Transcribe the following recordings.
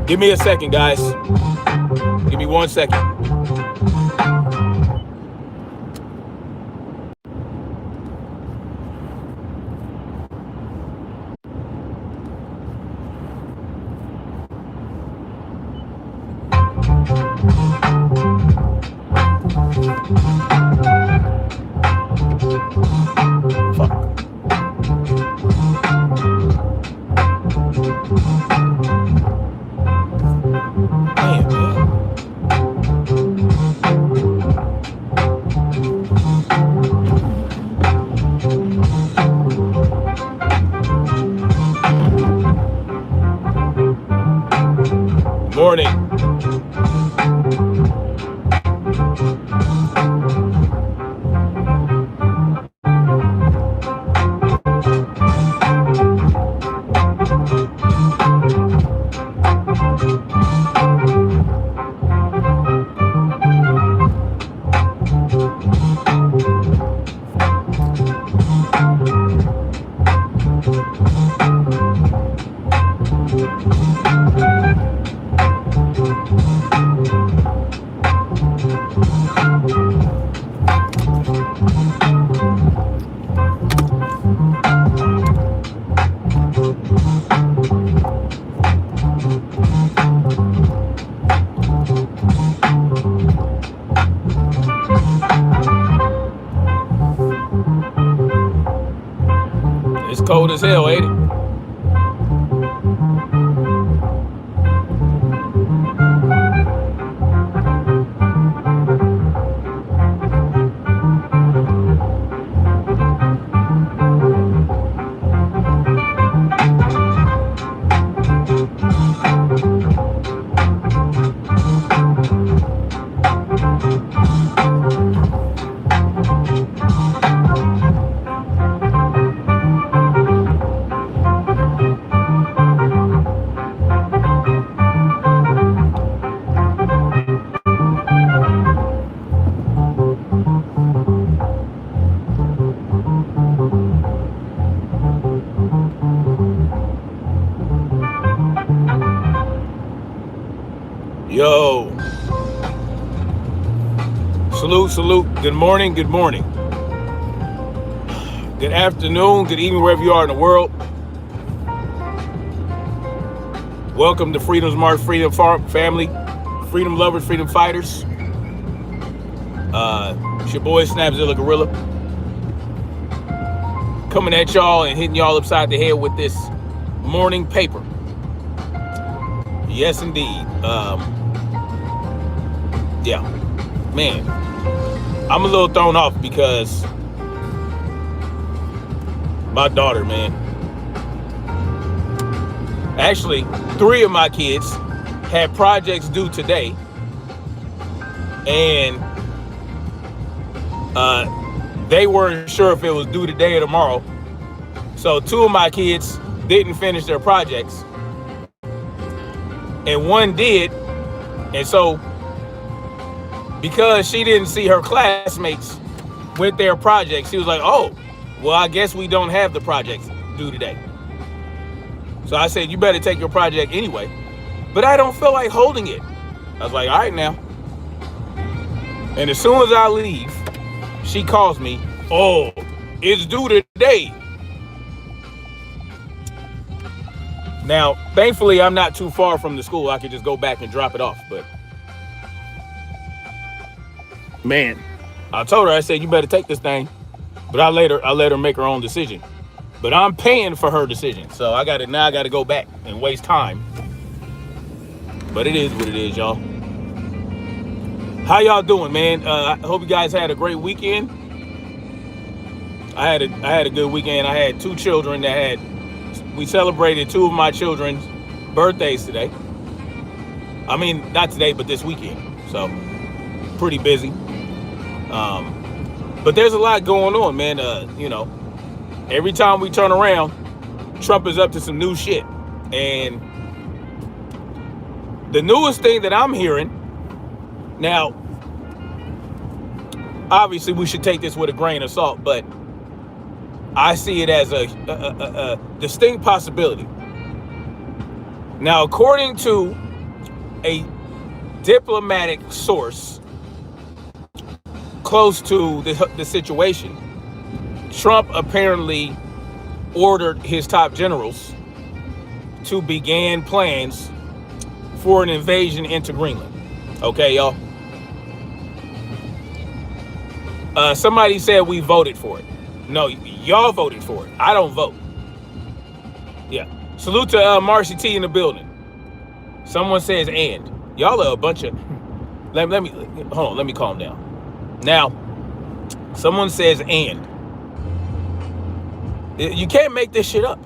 Give me a second, guys. Give me 1 second. Morning. It's cold as hell, ain't it? Yo. Salute. Good morning. Good afternoon, good evening, wherever you are in the world. Welcome to Freedom's March, Freedom Family, freedom lovers, freedom fighters. It's your boy Snapzilla Gorilla, coming at y'all and hitting y'all upside the head with this morning paper. Yes, indeed. Yeah, man, I'm a little thrown off because my daughter, man. Actually, 3 of my kids had projects due today, and they weren't sure if it was due today or tomorrow. So 2 of my kids didn't finish their projects, and 1 did. And so, because she didn't see her classmates with their projects, she was like, oh, well, I guess we don't have the projects due today. So I said, you better take your project anyway. But I don't feel like holding it. I was like, all right now. And as soon as I leave, she calls me, oh, it's due today. Now, thankfully, I'm not too far from the school. I could just go back and drop it off. But man, I told her, I said, you better take this thing. But I let her make her own decision. But I'm paying for her decision. So I got to go back and waste time. But it is what it is, y'all. How y'all doing, man? I hope you guys had a great weekend. I had a good weekend. I had 2 children we celebrated 2 of my children's birthdays today. I mean, not today, but this weekend. So pretty busy. But there's a lot going on, man. You know, every time we turn around, Trump is up to some new shit. And the newest thing that I'm hearing, now, obviously we should take this with a grain of salt, but I see it as a distinct possibility. Now, according to a diplomatic source close to the situation, Trump apparently ordered his top generals to begin plans for an invasion into Greenland. Okay, y'all? Somebody said we voted for it. No, y'all voted for it. I don't vote. Yeah. Salute to Marcy T in the building. Someone says and. Y'all are a bunch of... Let me hold on. Let me calm down. Now, someone says and. You can't make this shit up.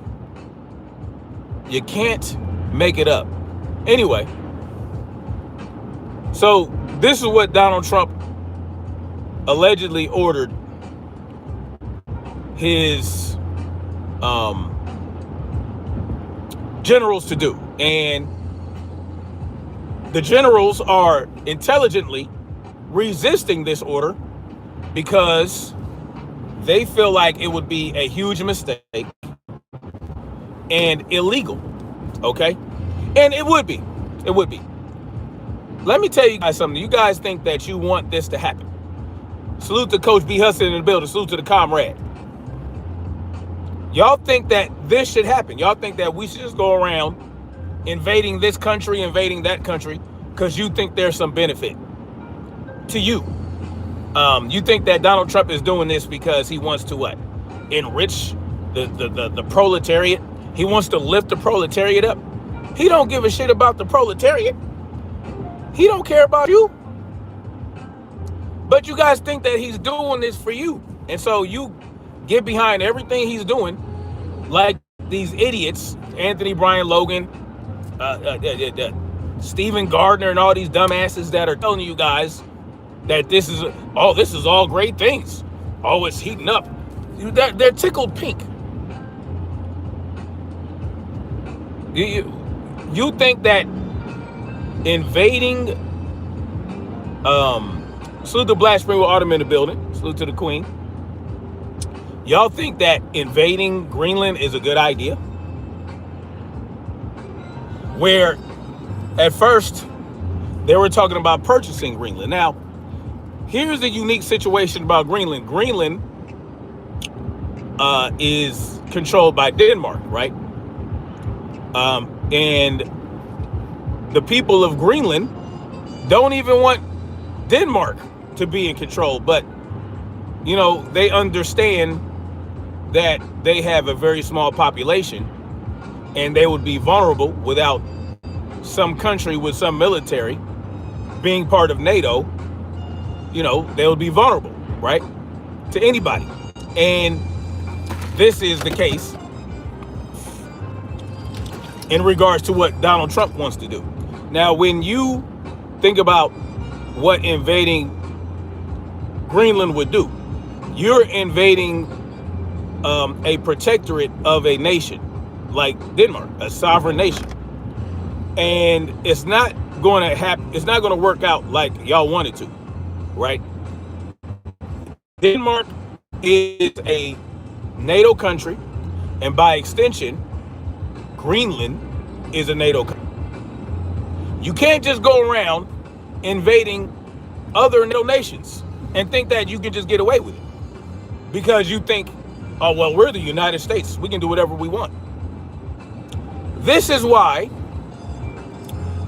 You can't make it up. Anyway, so this is what Donald Trump allegedly ordered his generals to do. And the generals are intelligently resisting this order because they feel like it would be a huge mistake and illegal. Okay? And it would be. It would be. Let me tell you guys something. You guys think that you want this to happen. Salute to Coach B. Hudson in the building. Salute to the comrade. Y'all think that this should happen. Y'all think that we should just go around invading this country, invading that country, because you think there's some benefit to you. You think that Donald Trump is doing this because he wants to what? Enrich the proletariat. He wants to lift the proletariat up. He don't give a shit about the proletariat. He don't care about you. But you guys think that he's doing this for you. And so you get behind everything he's doing, like these idiots, Anthony Brian Logan, Stephen Gardner, and all these dumbasses that are telling you guys that this is all great things. Oh, it's heating up. They're tickled pink. You think that invading, salute to Black Spring with Autumn in the building, salute to the Queen. Y'all think that invading Greenland is a good idea? Where at first they were talking about purchasing Greenland. Now, here's the unique situation about Greenland. Greenland is controlled by Denmark, right? And the people of Greenland don't even want Denmark to be in control, but you know, they understand that they have a very small population and they would be vulnerable without some country with some military being part of NATO. You know, they would be vulnerable, right, to anybody. And this is the case in regards to what Donald Trump wants to do. Now, when you think about what invading Greenland would do, you're invading a protectorate of a nation like Denmark, a sovereign nation. And it's not going to happen. It's not going to work out like y'all wanted to, right? Denmark is a NATO country, and by extension, Greenland is a NATO country. You can't just go around invading other NATO nations and think that you can just get away with it because you think, oh, well, we're the United States. We can do whatever we want. This is why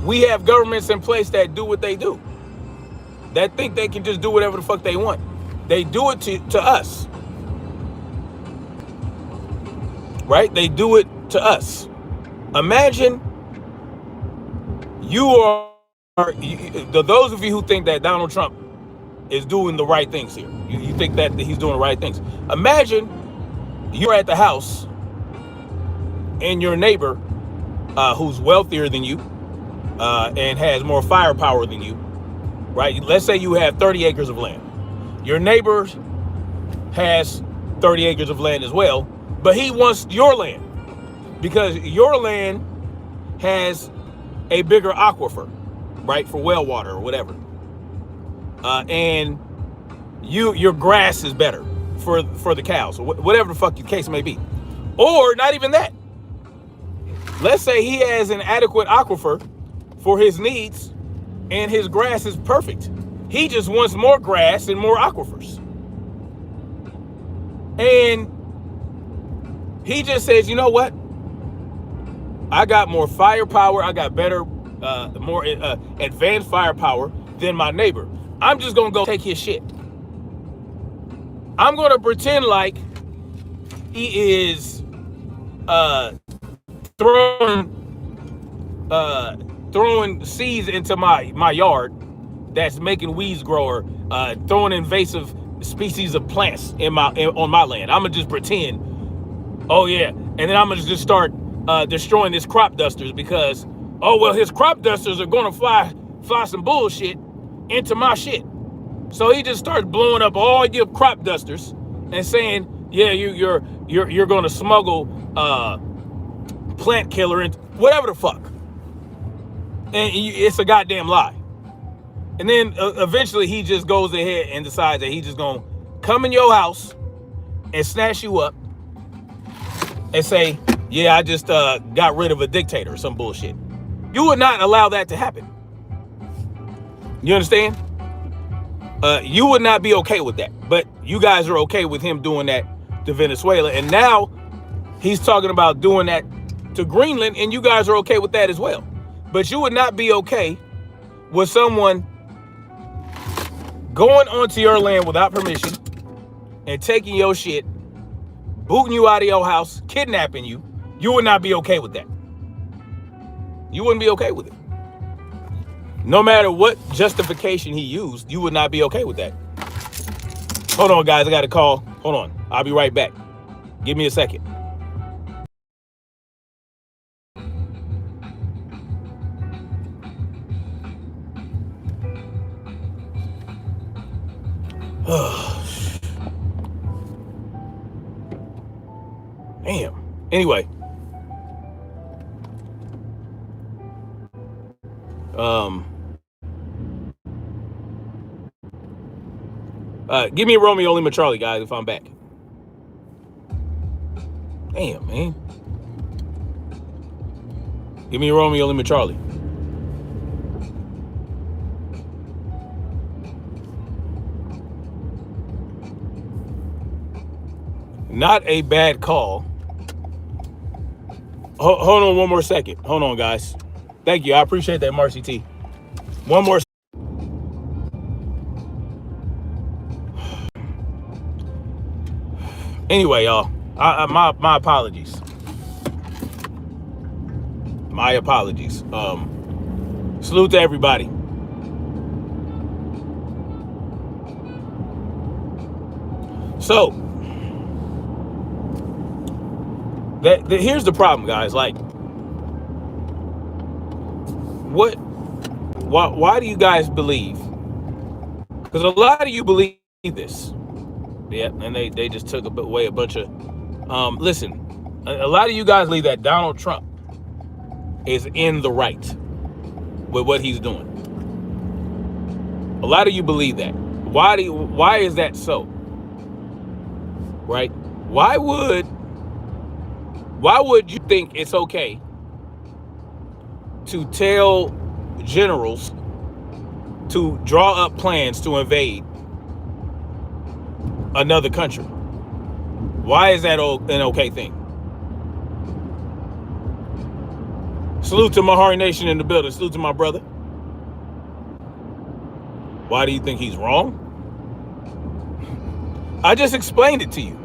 we have governments in place that do what they do, that think they can just do whatever the fuck they want. They do it to us, right? They do it to us. Imagine those of you who think that Donald Trump is doing the right things here. You think that he's doing the right things. Imagine you're at the house and your neighbor who's wealthier than you and has more firepower than you, right? Let's say you have 30 acres of land. Your neighbor has 30 acres of land as well, but he wants your land. because your land has a bigger aquifer, right, for well water or whatever, and your grass is better for the cows, or whatever the fuck your case may be. Or not even that. Let's say he has an adequate aquifer for his needs and his grass is perfect. He just wants more grass and more aquifers. And he just says, you know what? I got more firepower. I got better, more advanced firepower than my neighbor. I'm just going to go take his shit. I'm going to pretend like he is throwing seeds into my yard that's making weeds grow, or throwing invasive species of plants on my land. I'm gonna just pretend, oh yeah, and then I'm gonna just start destroying his crop dusters because, oh well, his crop dusters are gonna fly some bullshit into my shit. So he just starts blowing up all your crop dusters and saying, yeah, you're gonna smuggle plant killer and whatever the fuck, and it's a goddamn lie. And then eventually he just goes ahead and decides that he's just gonna come in your house and snatch you up and say, yeah, I just got rid of a dictator or some bullshit. You would not allow that to happen. You understand? You would not be okay with that. But you guys are okay with him doing that to Venezuela. And now he's talking about doing that to Greenland, and you guys are okay with that as well. But you would not be okay with someone going onto your land without permission and taking your shit, booting you out of your house, kidnapping you. You would not be okay with that. You wouldn't be okay with it. No matter what justification he used, you would not be okay with that. Hold on, guys. I got a call. Hold on. I'll be right back. Give me a second. Damn. Anyway. Give me a Romeo Lima Charlie, guys, if I'm back. Damn, man. Give me a Romeo Lima Charlie. Not a bad call. Hold on one more second. Hold on, guys. Thank you. I appreciate that, Marcy T. One more. Anyway, y'all, my apologies. My apologies. Salute to everybody. So, here's the problem, guys. Like, why do you guys believe? Because a lot of you believe this. Yeah, and they just took away a bunch of, listen, a lot of you guys believe that Donald Trump is in the right with what he's doing. A lot of you believe that. Why is that so? Right? Why would you think it's okay to tell generals to draw up plans to invade another country? Why is that an okay thing? Salute to Mahari Nation in the building. Salute to my brother. Why do you think he's wrong? I just explained it to you.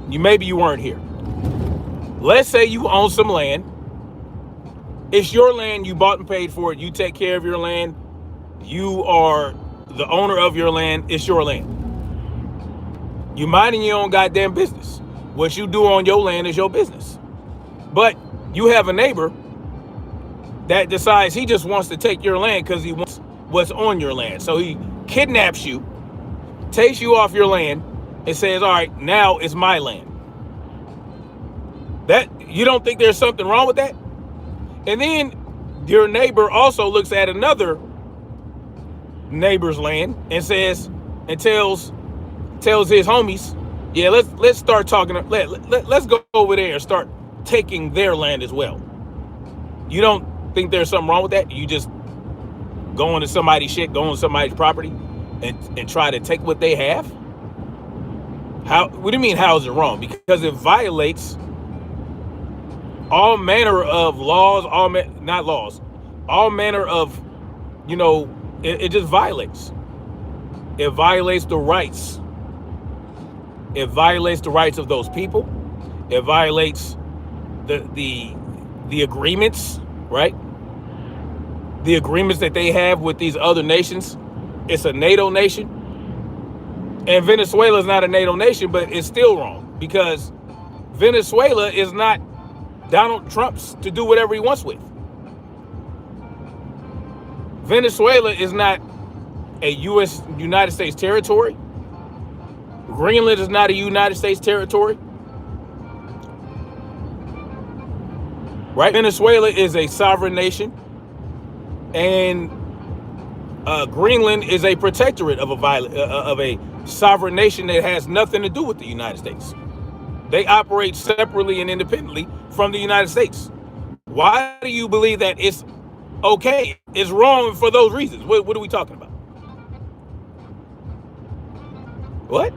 Maybe you weren't here. Let's say you own some land. It's your land. You bought and paid for it. You take care of your land. You are the owner of your land. It's your land. You minding your own goddamn business. What you do on your land is your business. But you have a neighbor that decides he just wants to take your land because he wants what's on your land. So he kidnaps you, takes you off your land, and says, all right, now it's my land. That, you don't think there's something wrong with that? And then your neighbor also looks at another neighbor's land and says, and tells his homies, yeah, let's start talking. Let's go over there and start taking their land as well. You don't think there's something wrong with that? You just go into somebody's shit, go on somebody's property, and try to take what they have? How? What do you mean? How is it wrong? Because it violates all manner of laws, all manner of, it just violates. It violates the rights. It violates the rights of those people. It violates the agreements, right? The agreements that they have with these other nations. It's a NATO nation. And Venezuela is not a NATO nation, but it's still wrong because Venezuela is not Donald Trump's to do whatever he wants with. Venezuela is not a United States territory. Greenland is not a United States territory. Right? Venezuela is a sovereign nation. And Greenland is a protectorate of a sovereign nation that has nothing to do with the United States. They operate separately and independently from the United States. Why do you believe that it's okay? It's wrong for those reasons. What are we talking about? What?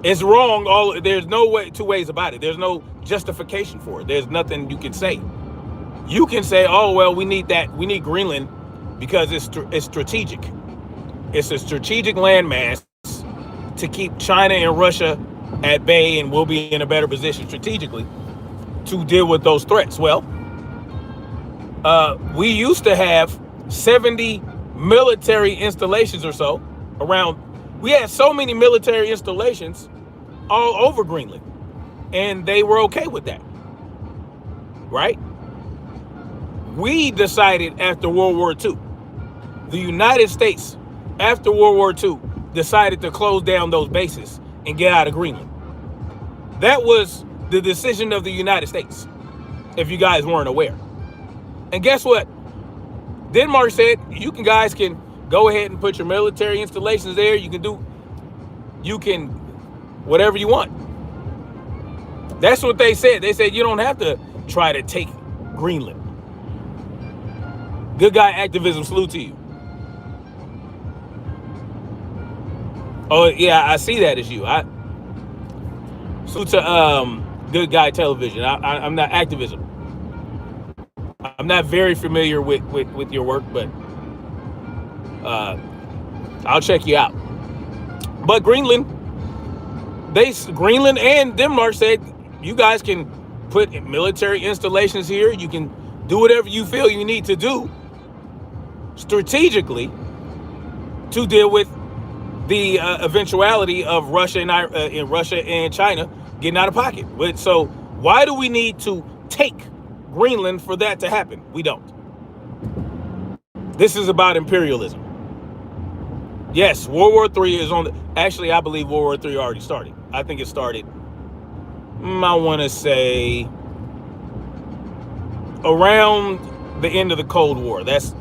It's wrong. There's no two ways about it. There's no justification for it. There's nothing you can say. You can say, oh, well, we need that. We need Greenland because it's strategic. It's a strategic landmass to keep China and Russia at bay, and we'll be in a better position strategically to deal with those threats. Well, we used to have 70 military installations or so around. We had so many military installations all over Greenland, and they were okay with that, right? We decided after World War II, the United States, after World War II, decided to close down those bases and get out of Greenland. That was the decision of the United States, if you guys weren't aware. And guess what? Denmark said, you guys can go ahead and put your military installations there. You can whatever you want. That's what they said. They said you don't have to try to take Greenland. Good guy activism, salute to you. Oh yeah, I see that as you. I salute to Good Guy Television. I'm not activism. I'm not very familiar with your work, but I'll check you out. But Greenland and Denmark said you guys can put military installations here. You can do whatever you feel you need to do strategically to deal with the eventuality of Russia and China getting out of pocket. So why do we need to take Greenland for that to happen? We don't. This is about imperialism. Yes, World War III is on the... Actually, I believe World War III already started. I think it started, I want to say, around the end of the Cold War. That's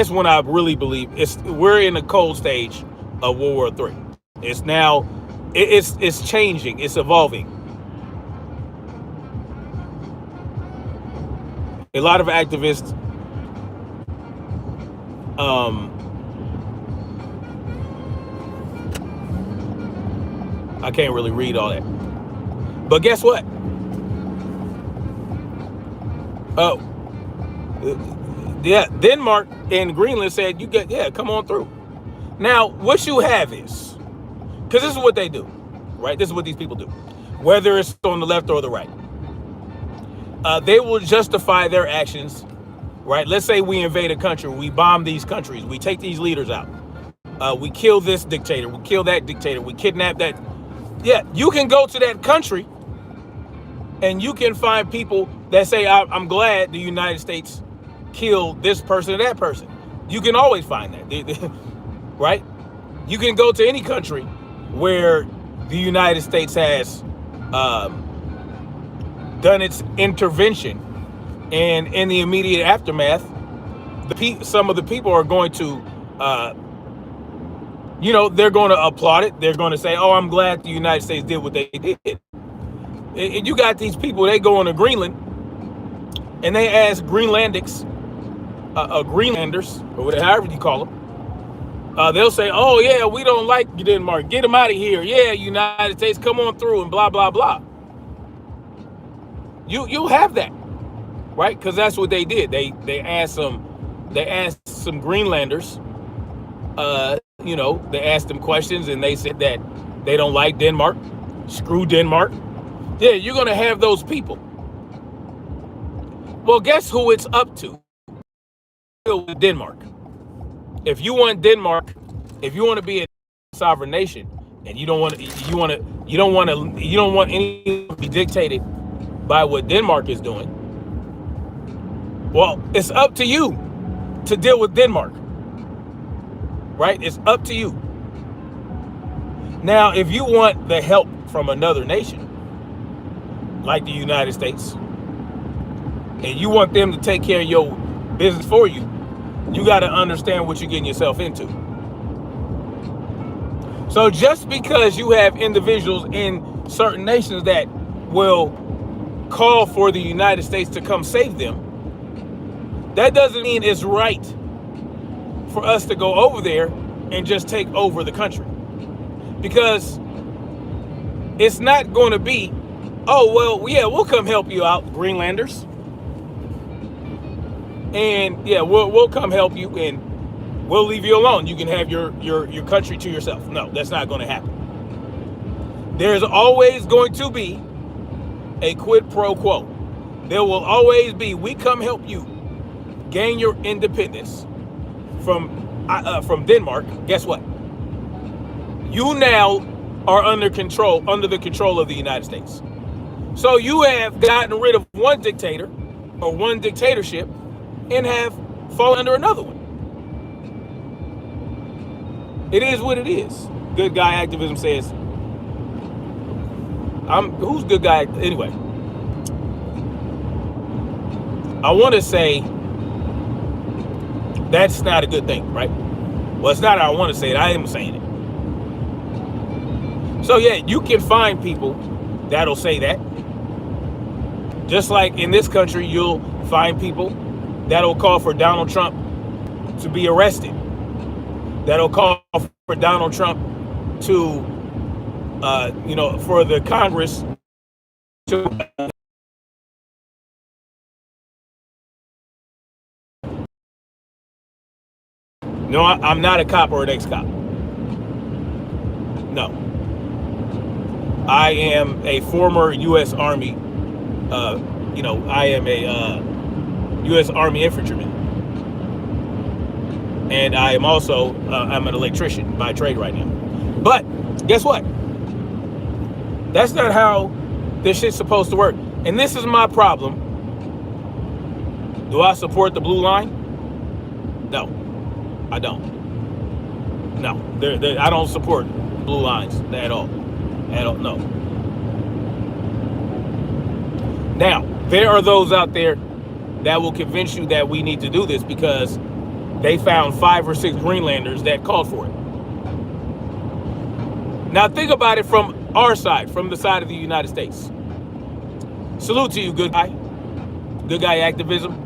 when I really believe we're in the cold stage of World War III. It's now, it's changing, it's evolving. A lot of activists I can't really read all that. But guess what? Yeah, Denmark and Greenland said, come on through. Now, what you have is, because this is what they do, right? This is what these people do. Whether it's on the left or the right. They will justify their actions, right? Let's say we invade a country, we bomb these countries, we take these leaders out. We kill this dictator, we kill that dictator, we kidnap that. Yeah, you can go to that country and you can find people that say, I'm glad the United States killed this person or that person. You can always find that, right? You can go to any country where the United States has done its intervention, and in the immediate aftermath, some of the people are going to, they're going to applaud it. They're going to say, "Oh, I'm glad the United States did what they did." And you got these people, they go into Greenland and they ask Greenlanders, or whatever, however you call them, they'll say, "Oh yeah, we don't like Denmark. Get them out of here. Yeah, United States, come on through," and blah blah blah. You'll have that, right? Because that's what they did. They asked some Greenlanders. They asked them questions, and they said that they don't like Denmark. Screw Denmark. Yeah, you're gonna have those people. Well, guess who it's up to? Denmark. If you want to be a sovereign nation, and you don't want any to be dictated by what Denmark is doing, well, it's up to you to deal with Denmark, right? It's up to you. Now, if you want the help from another nation, like the United States, and you want them to take care of your business for you, you got to understand what you're getting yourself into. So just because you have individuals in certain nations that will call for the United States to come save them, that doesn't mean it's right for us to go over there and just take over the country. Because it's not going to be, "Oh, well, yeah, we'll come help you out, Greenlanders. And yeah, we'll come help you, and we'll leave you alone. You can have your country to yourself." No, that's not going to happen. There's always going to be a quid pro quo. There will always be, we come help you gain your independence from Denmark. Guess what? You now are under the control of the United States. So you have gotten rid of one dictator or one dictatorship and have fallen under another one. It is what it is. Good guy activism says, who's good guy? Anyway, I want to say that's not a good thing, right? Well, it's not how I want to say it. I am saying it. So yeah, you can find people that'll say that. Just like in this country, you'll find people that'll call for Donald Trump to be arrested. That'll call for Donald Trump to, for the Congress to. No, I'm not a cop or an ex-cop. No. I am a former U.S. Army. I am a U.S. Army infantryman. And I am also, I'm an electrician by trade right now. But guess what? That's not how this shit's supposed to work. And this is my problem. Do I support the blue line? No, I don't. No, I don't support blue lines at all. No. Now, there are those out there that will convince you that we need to do this because they found 5 or 6 Greenlanders that called for it. Now think about it from our side, from the side of the United States. Salute to you, good guy. Good guy activism.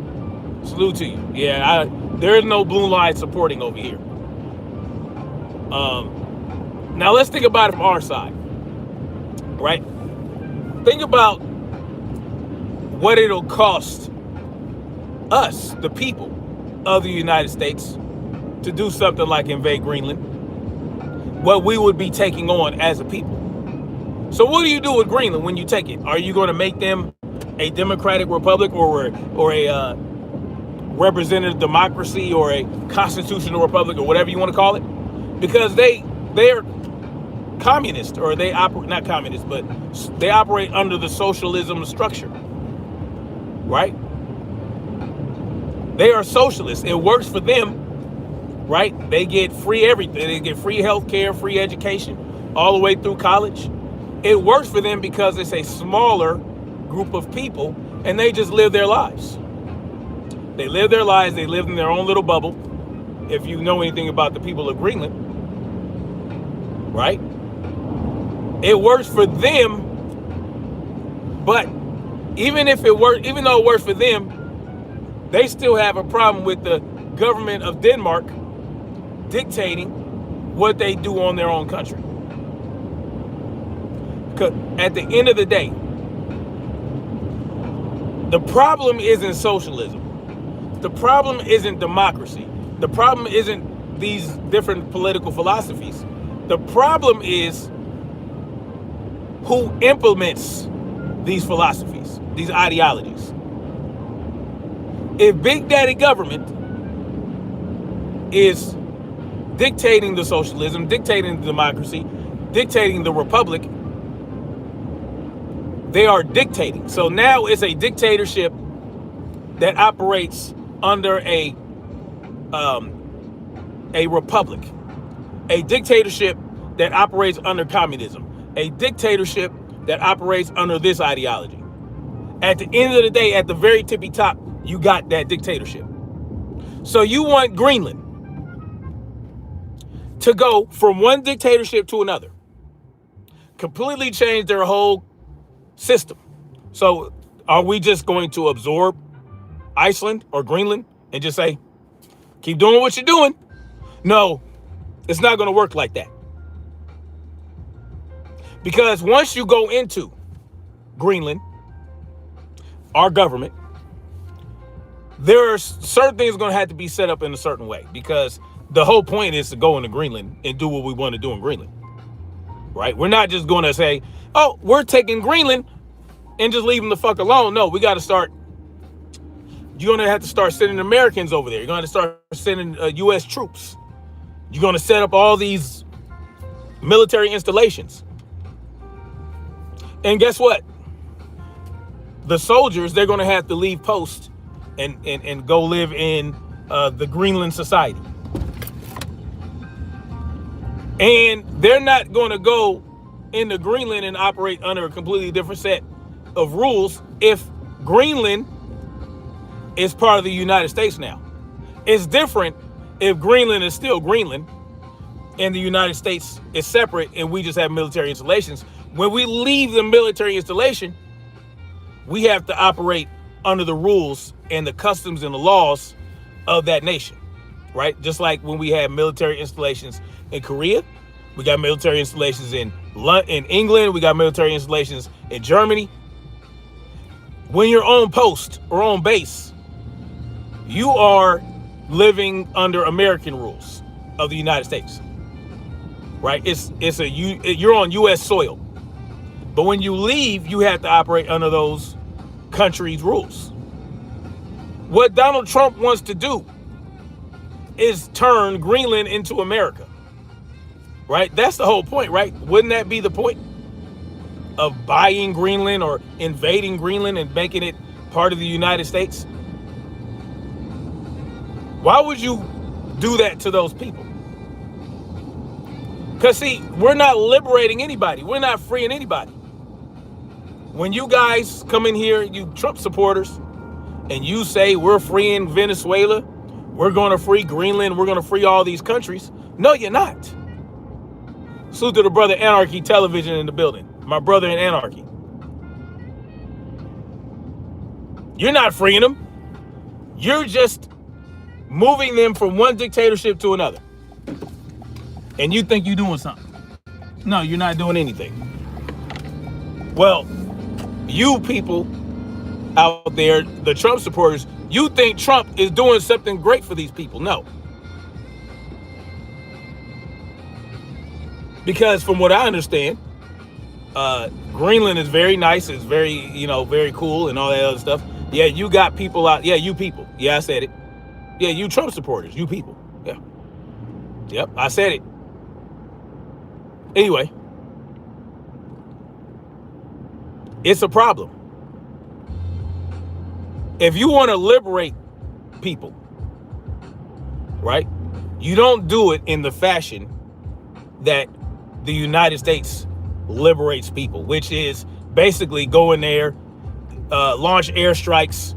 Salute to you. Yeah, there is no blue line supporting over here. Now let's think about it from our side, right? Think about what it'll cost us, the people of the United States, to do something like invade Greenland. What we would be taking on as a people. So what do you do with Greenland when you take it? Are you going to make them a democratic republic or a representative democracy or a constitutional republic or whatever you want to call it? Because they're communist, or they operate, not communist, but they operate under the socialism structure, right? They are socialists. It works for them, right? They get free everything. They get free health care, free education, all the way through college. It works for them because it's a smaller group of people, and they just live their lives. They live their lives. They live in their own little bubble. If you know anything about the people of Greenland, right? It works for them, but even though it works for them, they still have a problem with the government of Denmark dictating what they do on their own country. Because at the end of the day, the problem isn't socialism. The problem isn't democracy. The problem isn't these different political philosophies. The problem is who implements these philosophies, these ideologies. If Big Daddy government is dictating the socialism, dictating the democracy, dictating the republic, they are dictating. So now it's a dictatorship that operates under a republic, a dictatorship that operates under communism, a dictatorship that operates under this ideology. At the end of the day, at the very tippy top, you got that dictatorship. So you want Greenland to go from one dictatorship to another, completely change their whole system. So are we just going to absorb Iceland or Greenland and just say, keep doing what you're doing? No, it's not going to work like that. Because once you go into Greenland, our government, there are certain things going to have to be set up in a certain way, because the whole point is to go into Greenland and do what we want to do in Greenland, right? We're not just going to say, oh, we're taking Greenland and just leave them the fuck alone. No, we got to start. You're going to have to start sending Americans over there. You're going to start sending U.S. troops. You're going to set up all these military installations. And guess what? The soldiers, they're going to have to leave post and go live in the Greenland society. And they're not going to go into Greenland and operate under a completely different set of rules if Greenland is part of the United States now. It's different if Greenland is still Greenland and the United States is separate and we just have military installations. When we leave the military installation, we have to operate under the rules and the customs and the laws of that nation, right? Just like when we have military installations in Korea, we got military installations in England, we got military installations in Germany. When you're on post or on base, you are living under American rules of the United States, right? You're on U.S. soil, but when you leave, you have to operate under those countries' rules. What Donald Trump wants to do is turn Greenland into America, right? That's the whole point, right? Wouldn't that be the point of buying Greenland or invading Greenland and making it part of the United States? Why would you do that to those people? Because, see, we're not liberating anybody. We're not freeing anybody. When you guys come in here, you Trump supporters, and you say we're freeing Venezuela, we're going to free Greenland, we're going to free all these countries. No, you're not. Salute to the brother Anarchy Television in the building. My brother in Anarchy. You're not freeing them. You're just moving them from one dictatorship to another. And you think you're doing something. No, you're not doing anything. Well, you people out there, the Trump supporters, you think Trump is doing something great for these people. No. Because from what I understand, Greenland is very nice. It's very, very cool and all that other stuff. Yeah, you got people out. Yeah, you people. Yeah, I said it. Yeah, you Trump supporters. You people. Yeah. Yep, I said it. Anyway. It's a problem. If you want to liberate people, right, you don't do it in the fashion that the United States liberates people, which is basically go in there launch airstrikes,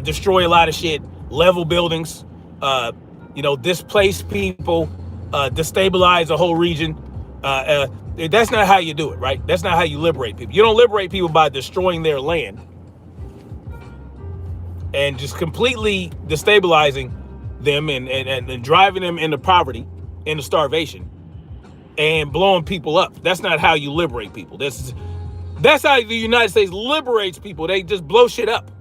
destroy a lot of shit, level buildings, displace people, destabilize a whole region. That's not how you do it, right? That's not how you liberate people. You don't liberate people by destroying their land and just completely destabilizing them and driving them into poverty, into starvation, and blowing people up. That's not how you liberate people. That's how the United States liberates people. They just blow shit up.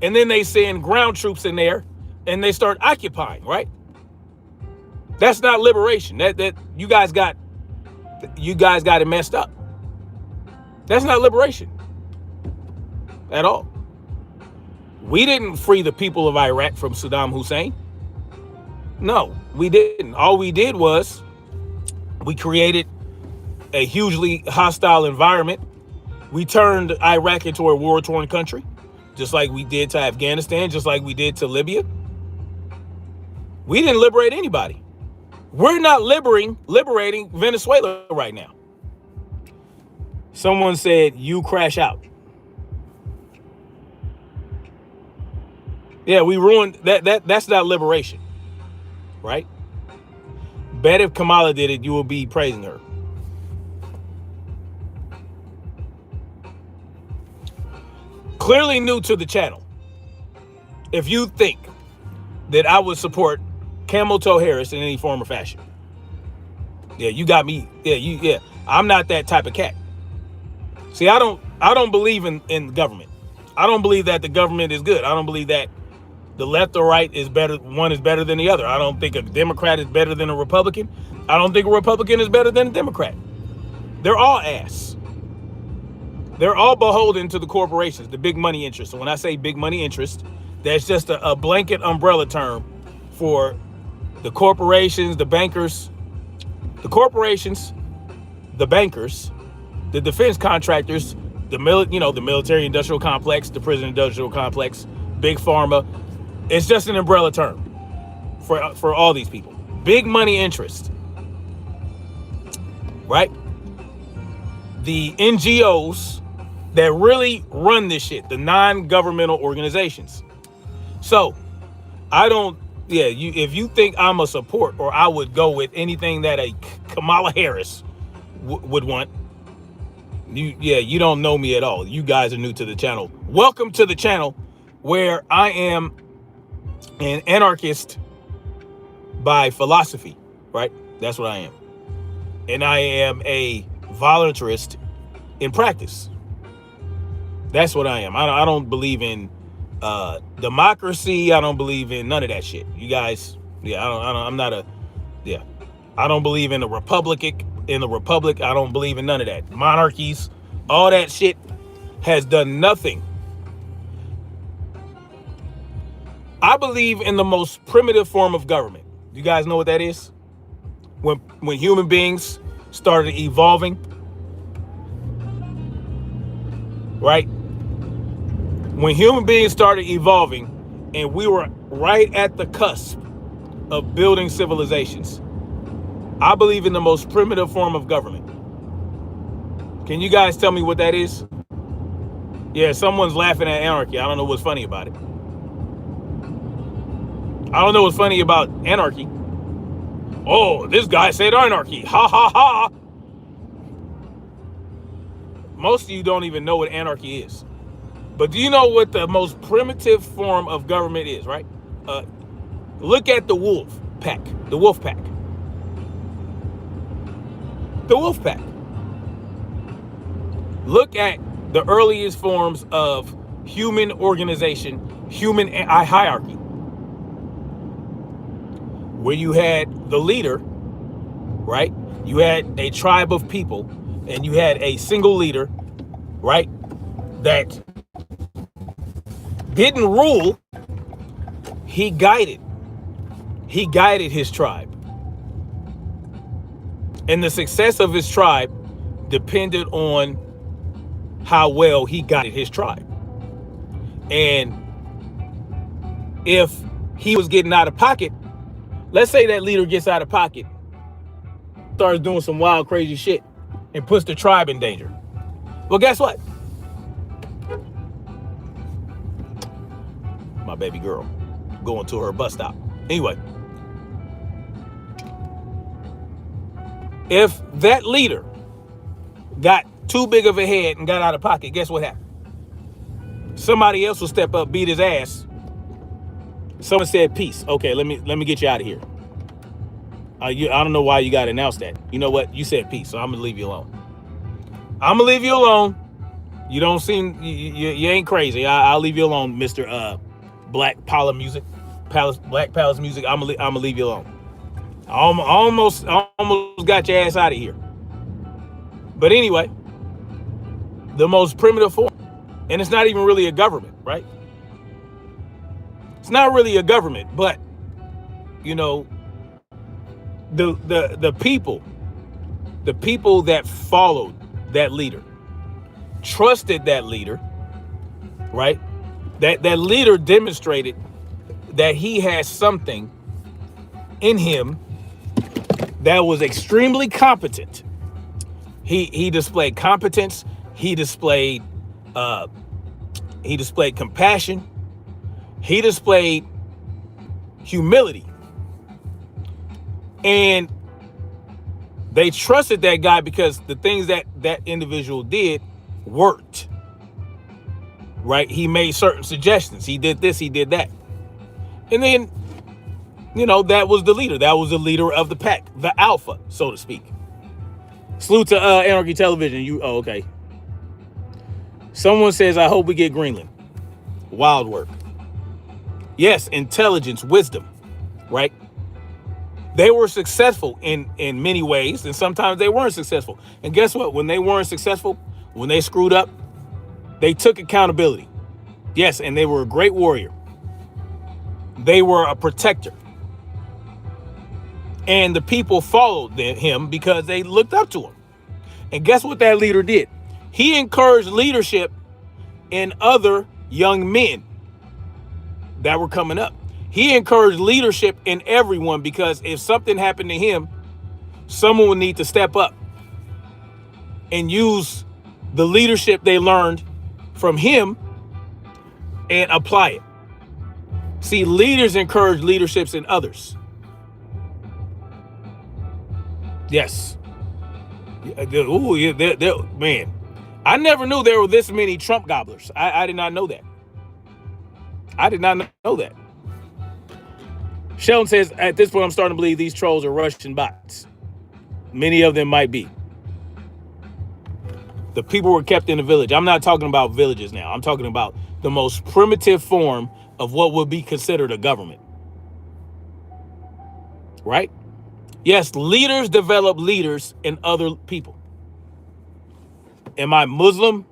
And then they send ground troops in there and they start occupying, right? That's not liberation. That you guys got it messed up. That's not liberation at all. We didn't free the people of Iraq from Saddam Hussein. No, we didn't. All we did was we created a hugely hostile environment. We turned Iraq into a war-torn country, just like we did to Afghanistan, just like we did to Libya. We didn't liberate anybody. We're not liberating Venezuela right now. Someone said, you crash out. Yeah, we ruined that. That's not liberation, right? Bet if Kamala did it, you will be praising her. Clearly new to the channel. If you think that I would support Camel Toe Harris in any form or fashion, yeah, you got me. Yeah, I'm not that type of cat. See, I don't believe in government. I don't believe that the government is good. I don't believe that the left or right is better. One is better than the other. I don't think a Democrat is better than a Republican. I don't think a Republican is better than a Democrat. They're all ass. They're all beholden to the corporations, the big money interests. So when I say big money interest, that's just a blanket umbrella term for the corporations, the bankers, the bankers, the defense contractors, the military industrial complex, the prison industrial complex, big pharma. It's just an umbrella term for all these people. Big money interest, right? The NGOs that really run this shit, the non-governmental organizations. So if you think I'm a support or I would go with anything that a Kamala Harris would want, you don't know me at all. You guys are new to the channel. Welcome to the channel where I am an anarchist by philosophy, right? That's what I am. And I am a voluntarist in practice. That's what I am. I don't believe in democracy. I don't believe in none of that shit. You guys, I don't believe in the republic. I don't believe in none of that. Monarchies, all that shit has done nothing. I believe in the most primitive form of government. You guys know what that is? When human beings started evolving, right? When human beings started evolving and we were right at the cusp of building civilizations, I believe in the most primitive form of government. Can you guys tell me what that is? Yeah, someone's laughing at anarchy. I don't know what's funny about it. I don't know what's funny about anarchy. Oh, this guy said anarchy. Ha ha ha. Most of you don't even know what anarchy is. But do you know what the most primitive form of government is, right? Look at the wolf pack. The wolf pack. The wolf pack. Look at the earliest forms of human organization, human hierarchy, where you had the leader, right? You had a tribe of people and you had a single leader, right? That didn't rule. He guided his tribe. And the success of his tribe depended on how well he guided his tribe. And if he was getting out of pocket, let's say that leader gets out of pocket, starts doing some wild, crazy shit, and puts the tribe in danger. Well, guess what? baby girl going to her bus stop. Anyway, if that leader got too big of a head and got out of pocket, guess what happened? Somebody else will step up, beat his ass. Someone said peace. Okay, let me get you out of here. I don't know why you got to announce that. You know what? You said peace, so I'm gonna leave you alone. I'm gonna leave you alone. You don't seem you ain't crazy. I'll leave you alone, Mr. Black Palace Music. Black Palace Music. I'm gonna leave you alone. I almost got your ass out of here. But anyway, the most primitive form, and it's not even really a government, right? It's not really a government, but you know, the people that followed that leader, trusted that leader, right? That leader demonstrated that he has something in him that was extremely competent. He displayed competence. He displayed compassion. He displayed humility. And they trusted that guy because the things that individual did worked. Right? He made certain suggestions. He did this, he did that. And then, you know, that was the leader. That was the leader of the pack, the alpha, so to speak. Salute to Anarchy Television. Okay. Someone says, I hope we get Greenland. Wild work. Yes, intelligence, wisdom, right? They were successful in many ways, and sometimes they weren't successful. And guess what? When they weren't successful, when they screwed up, they took accountability. Yes, and they were a great warrior. They were a protector. And the people followed him because they looked up to him. And guess what that leader did? He encouraged leadership in other young men that were coming up. He encouraged leadership in everyone because if something happened to him, someone would need to step up and use the leadership they learned from him and apply it. See, leaders encourage leaderships in others. Yes. Ooh, yeah, man. I never knew there were this many Trump gobblers. I did not know that. I did not know that. Sheldon says, at this point, I'm starting to believe these trolls are Russian bots. Many of them might be. The people were kept in a village. I'm not talking about villages now. I'm talking about the most primitive form of what would be considered a government. Right? Yes, leaders develop leaders in other people. Am I Muslim?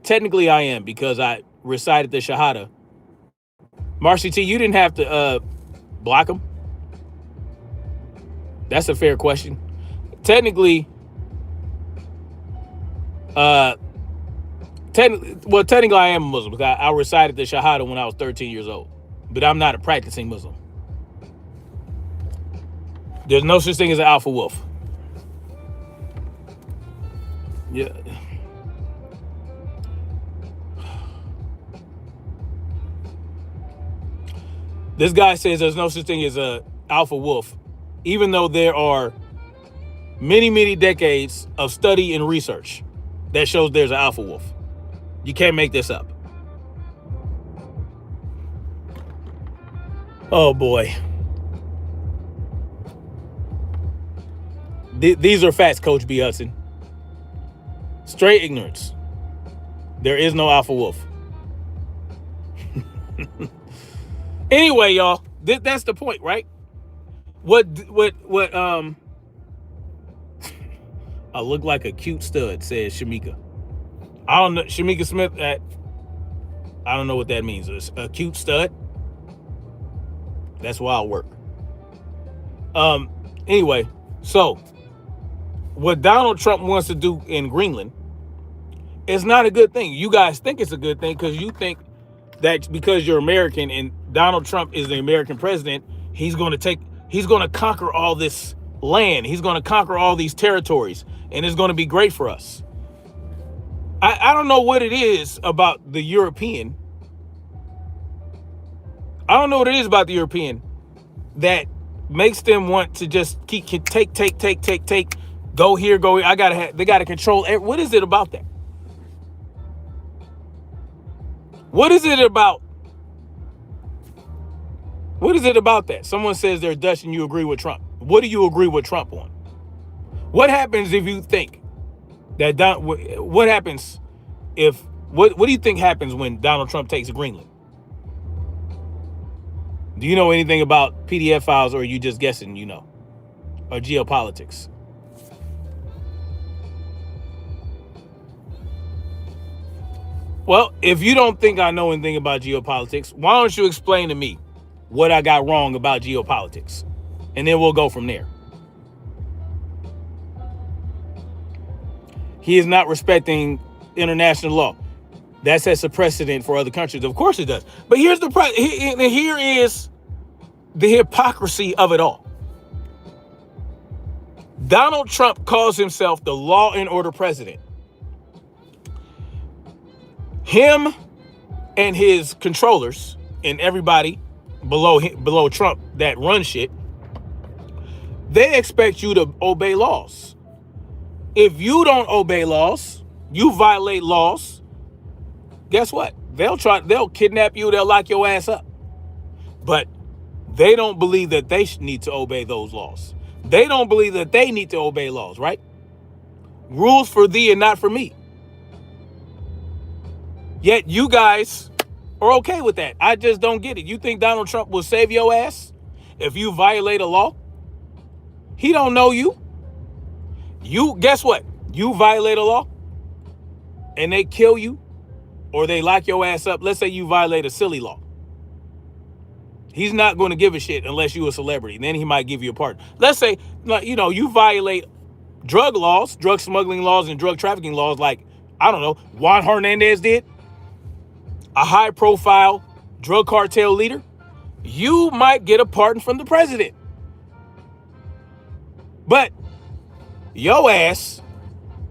Technically, I am because I recited the Shahada. Marcy T, you didn't have to block them. That's a fair question. Technically, technically I am a Muslim because I recited the Shahada when I was 13 years old. But I'm not a practicing Muslim. There's no such thing as an alpha wolf. Yeah. This guy says there's no such thing as a alpha wolf, even though there are many, many decades of study and research that shows there's an alpha wolf. You can't make this up. Oh boy. These are facts, Coach B. Hudson. Straight ignorance. There is no alpha wolf. Anyway, y'all, that's the point, right? What I look like a cute stud, says Shamika. I don't know, Shamika Smith, I don't know what that means. A cute stud? That's wild work. Anyway, so what Donald Trump wants to do in Greenland is not a good thing. You guys think it's a good thing because you think that because you're American and Donald Trump is the American president, he's going to conquer all this land. He's going to conquer all these territories and it's going to be great for us. I don't know what it is about the European I don't know what it is about the European that makes them want to just keep take. Go here, go here. They gotta control. What is it about that? What is it about? What is it about that? Someone says they're Dutch and you agree with Trump. What do you agree with Trump on? What happens if you think that what happens if what do you think happens when Donald Trump takes Greenland? Do you know anything about PDF files, or are you just guessing, or geopolitics? Well, if you don't think I know anything about geopolitics, why don't you explain to me what I got wrong about geopolitics? And then we'll go from there. He is not respecting international law. That sets a precedent for other countries. Of course it does. But here is the hypocrisy of it all. Donald Trump calls himself the law and order president. Him and his controllers and everybody below Trump that run shit, they expect you to obey laws. If you don't obey laws, you violate laws, guess what? They'll kidnap you, they'll lock your ass up. But they don't believe that they need to obey those laws. They don't believe that they need to obey laws, right? Rules for thee and not for me. Yet you guys are okay with that. I just don't get it. You think Donald Trump will save your ass if you violate a law? He don't know you. Guess what? You violate a law and they kill you or they lock your ass up. Let's say you violate a silly law. He's not going to give a shit unless you're a celebrity. Then he might give you a pardon. Let's say, you violate drug laws, drug smuggling laws, and drug trafficking laws like, I don't know, Juan Hernandez did, a high-profile drug cartel leader. You might get a pardon from the president. But your ass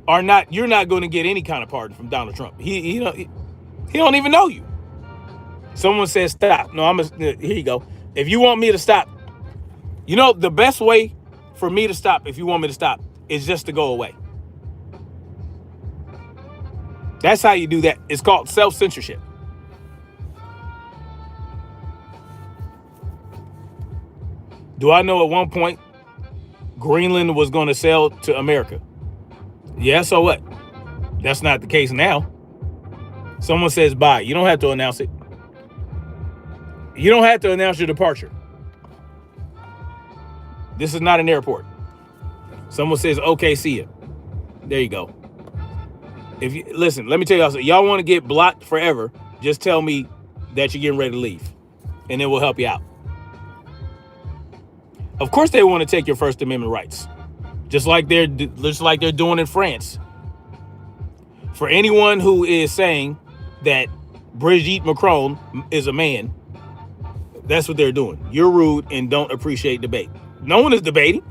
you're not going to get any kind of pardon from Donald Trump. He don't even know you. Someone says stop. No, here you go. If you want me to stop, the best way for me to stop, if you want me to stop, is just to go away. That's how you do that. It's called self-censorship. Do I know at one point Greenland was going to sell to America? Yeah, so what? That's not the case now. Someone says bye. You don't have to announce it. You don't have to announce your departure. This is not an airport. Someone says, okay, see ya. There you go. Listen, let me tell y'all something. Y'all want to get blocked forever, just tell me that you're getting ready to leave, and then we'll help you out. Of course they want to take your First Amendment rights, just like they're doing in France. For anyone who is saying that Brigitte Macron is a man, that's what they're doing. You're rude and don't appreciate debate. No one is debating.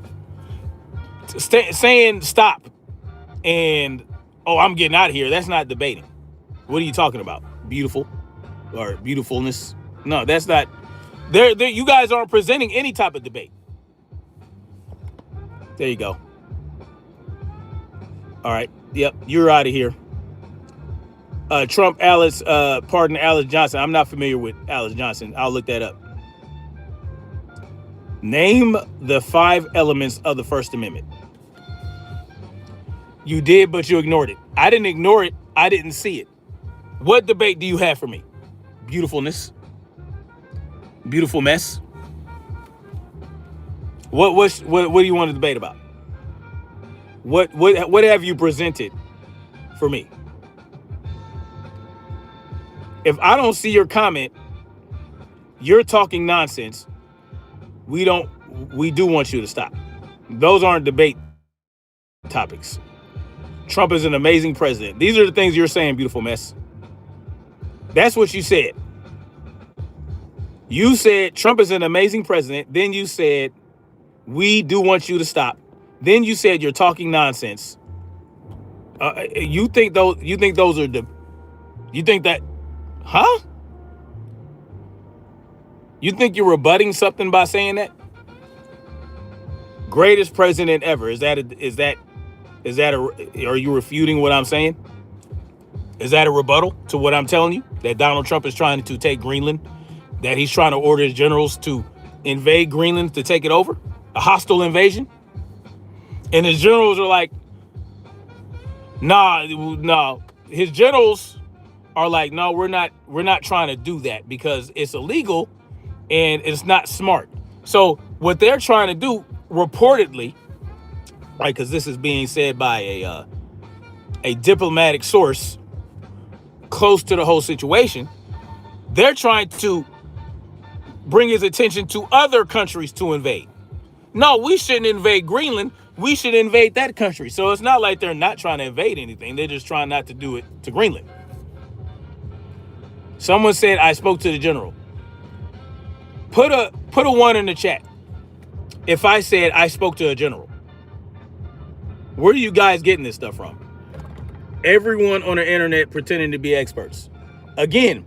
Saying stop and, I'm getting out of here, that's not debating. What are you talking about? Beautiful or beautifulness? No, that's not. You guys aren't presenting any type of debate. There you go. All right. Yep. You're out of here. Pardon Alice Johnson. I'm not familiar with Alice Johnson. I'll look that up. Name the 5 elements of the First Amendment. You did, but you ignored it. I didn't ignore it. I didn't see it. What debate do you have for me? Beautifulness. Beautiful mess. What do you want to debate about? What have you presented for me? If I don't see your comment, you're talking nonsense. We do want you to stop. Those aren't debate topics. Trump is an amazing president. These are the things you're saying, beautiful mess. That's what you said. You said Trump is an amazing president. Then you said, we do want you to stop. Then you said you're talking nonsense. You think that, huh? You think you're rebutting something by saying that? Greatest president ever. Are you refuting what I'm saying? Is that a rebuttal to what I'm telling you? That Donald Trump is trying to take Greenland? That he's trying to order his generals to invade Greenland to take it over? A hostile invasion? And his generals are like, nah. His generals are like, no, we're not trying to do that because it's illegal and it's not smart. So what they're trying to do, reportedly, right, because this is being said by a diplomatic source close to the whole situation, they're trying to bring his attention to other countries to invade. No, we shouldn't invade Greenland. We should invade that country. So it's not like they're not trying to invade anything. They're just trying not to do it to Greenland. Someone said, I spoke to the general. Put a 1 in the chat if I said I spoke to a general. Where are you guys getting this stuff from? Everyone on the internet pretending to be experts. Again,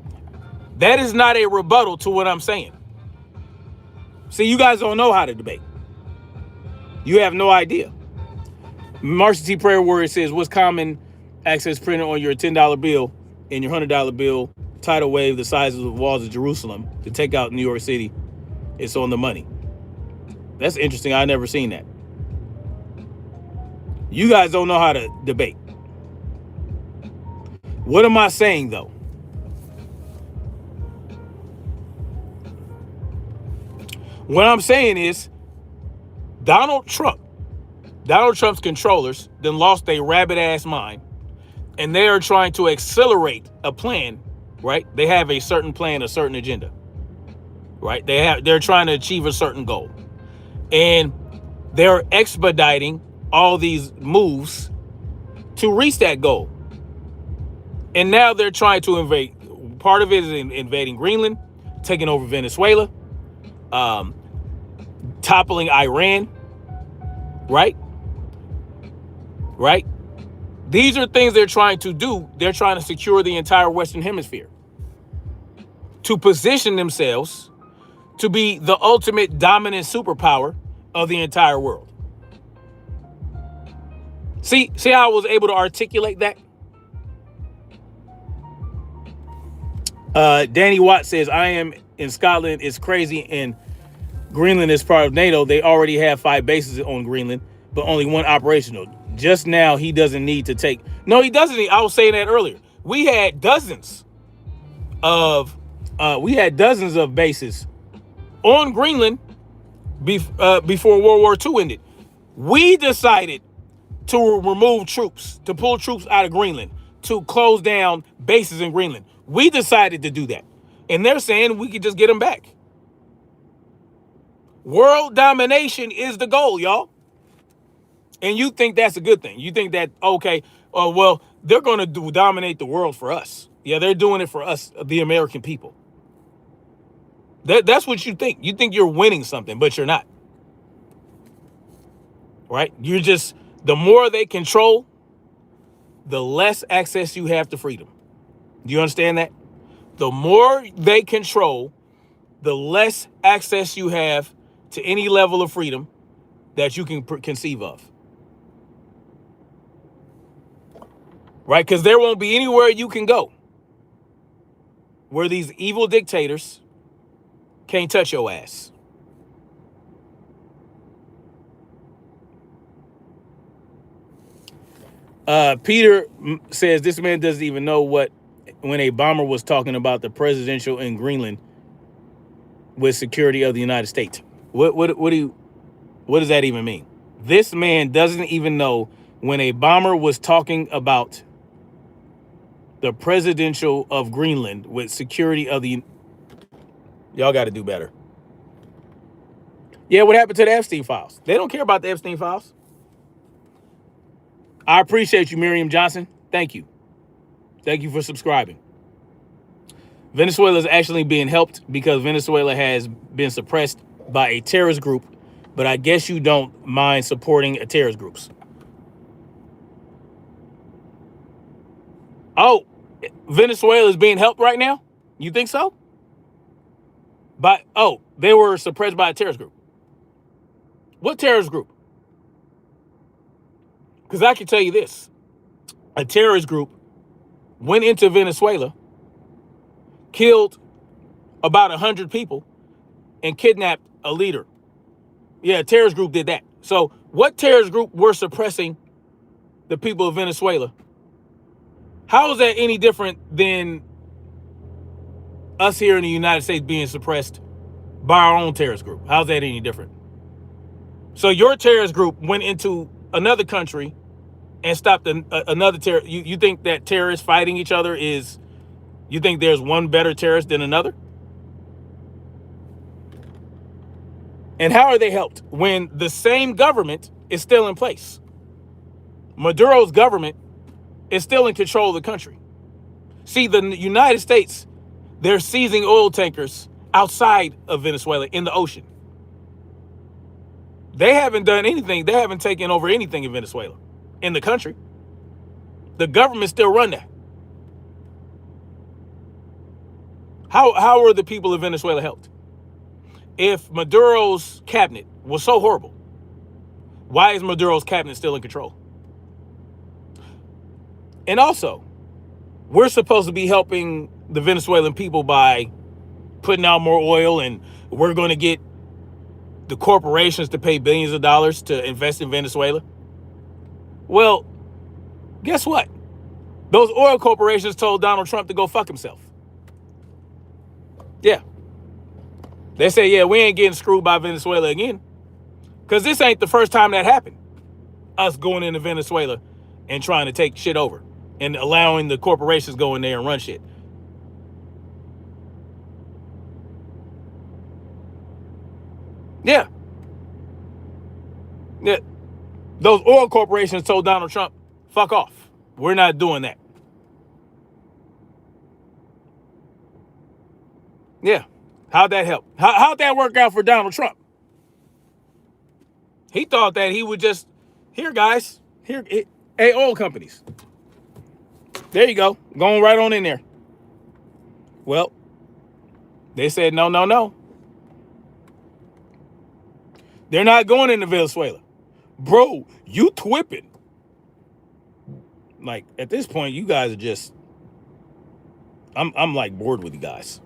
that is not a rebuttal to what I'm saying. See, you guys don't know how to debate. You have no idea. Marcia T. Prayer Warrior says, what's common access printed on your $10 bill and your $100 bill, tidal wave the size of the walls of Jerusalem to take out New York City? It's on the money. That's interesting. I've never seen that. You guys don't know how to debate. What am I saying, though? What I'm saying is Donald Trump's controllers then lost their rabbit ass mind, and they are trying to accelerate a plan, right? They have a certain plan, a certain agenda, right? They're trying to achieve a certain goal, and they're expediting all these moves to reach that goal. And now they're trying to invade. Part of it is invading Greenland, taking over Venezuela, toppling Iran, right? Right? These are things they're trying to do. They're trying to secure the entire Western Hemisphere to position themselves to be the ultimate dominant superpower of the entire world. See how I was able to articulate that? Danny Watt says, I am in Scotland. It's crazy. And Greenland is part of NATO. They already have 5 bases on Greenland, but only 1 operational. Just now, he doesn't need to take. No, he doesn't need. I was saying that earlier. We had dozens of bases on Greenland before World War II ended. We decided to remove troops, to pull troops out of Greenland, to close down bases in Greenland. We decided to do that. And they're saying we could just get them back. World domination is the goal, y'all. And you think that's a good thing. You think that, okay, well, they're going to dominate the world for us. Yeah, they're doing it for us, the American people. That's what you think. You think you're winning something, but you're not. Right? You're just, the more they control, the less access you have to freedom. Do you understand that? The more they control, the less access you have to any level of freedom that you can conceive of. Right? Because there won't be anywhere you can go where these evil dictators can't touch your ass. Peter says this man doesn't even know when a bomber was talking about the presidential in Greenland with security of the United States. What does that even mean? This man doesn't even know when a bomber was talking about the presidential of Greenland with security of the. Y'all got to do better. Yeah, what happened to the Epstein files? They don't care about the Epstein files. I appreciate you, Miriam Johnson. Thank you. Thank you for subscribing. Venezuela is actually being helped because Venezuela has been suppressed by a terrorist group, but I guess you don't mind supporting a terrorist groups. Oh, Venezuela is being helped right now? You think so? But, oh, they were suppressed by a terrorist group. What terrorist group? Because I can tell you this. A terrorist group went into Venezuela, killed about 100 people, and kidnapped a leader. Yeah, a terrorist group did that. So what terrorist group were suppressing the people of Venezuela? How is that any different than us here in the United States being suppressed by our own terrorist group? How's that any different? So your terrorist group went into another country and stopped another terror. You think that terrorists fighting each other is, you think there's one better terrorist than another? And how are they helped when the same government is still in place? Maduro's government is still in control of the country. See, the United States, they're seizing oil tankers outside of Venezuela in the ocean. They haven't done anything. They haven't taken over anything in Venezuela, in the country. The government still run that. How are the people of Venezuela helped? If Maduro's cabinet was so horrible, why is Maduro's cabinet still in control? And also, we're supposed to be helping the Venezuelan people by putting out more oil, and we're going to get the corporations to pay billions of dollars to invest in Venezuela. Well, guess what? Those oil corporations told Donald Trump to go fuck himself. Yeah. They say, yeah, we ain't getting screwed by Venezuela again. Because this ain't the first time that happened. Us going into Venezuela and trying to take shit over and allowing the corporations go in there and run shit. Yeah. Yeah. Those oil corporations told Donald Trump, fuck off. We're not doing that. Yeah. How'd that help? How'd that work out for Donald Trump? He thought that he would just, here, guys, here, hey, oil companies. There you go. Going right on in there. Well, they said, no, no, no. They're not going into Venezuela. Bro, you twipping. Like, at this point, you guys are just, I'm like bored with you guys.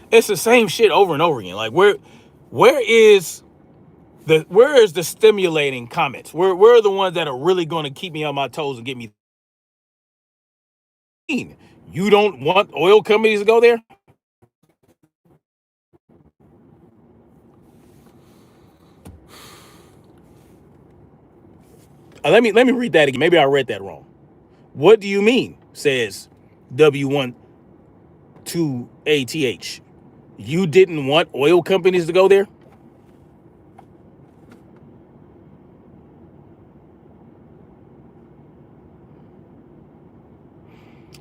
It's the same shit over and over again. Like, where is the stimulating comments? Where are the ones that are really going to keep me on my toes and get me? You don't want oil companies to go there? Let me read that again. Maybe I read that wrong. What do you mean? Says W12ATH. You didn't want oil companies to go there?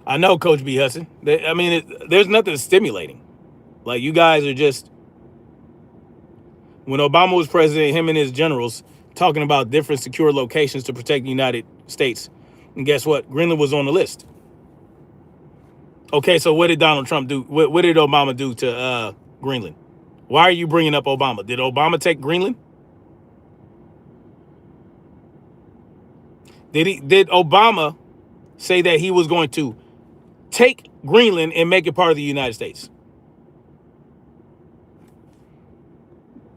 I know, Coach B. Hudson. There's nothing stimulating. Like, you guys are just, when Obama was president, him and his generals talking about different secure locations to protect the United States. And guess what? Greenland was on the list. Okay, so what did Donald Trump do? What did Obama do to Greenland? Why are you bringing up Obama? Did Obama take Greenland? Did Obama say that he was going to take Greenland and make it part of the United States?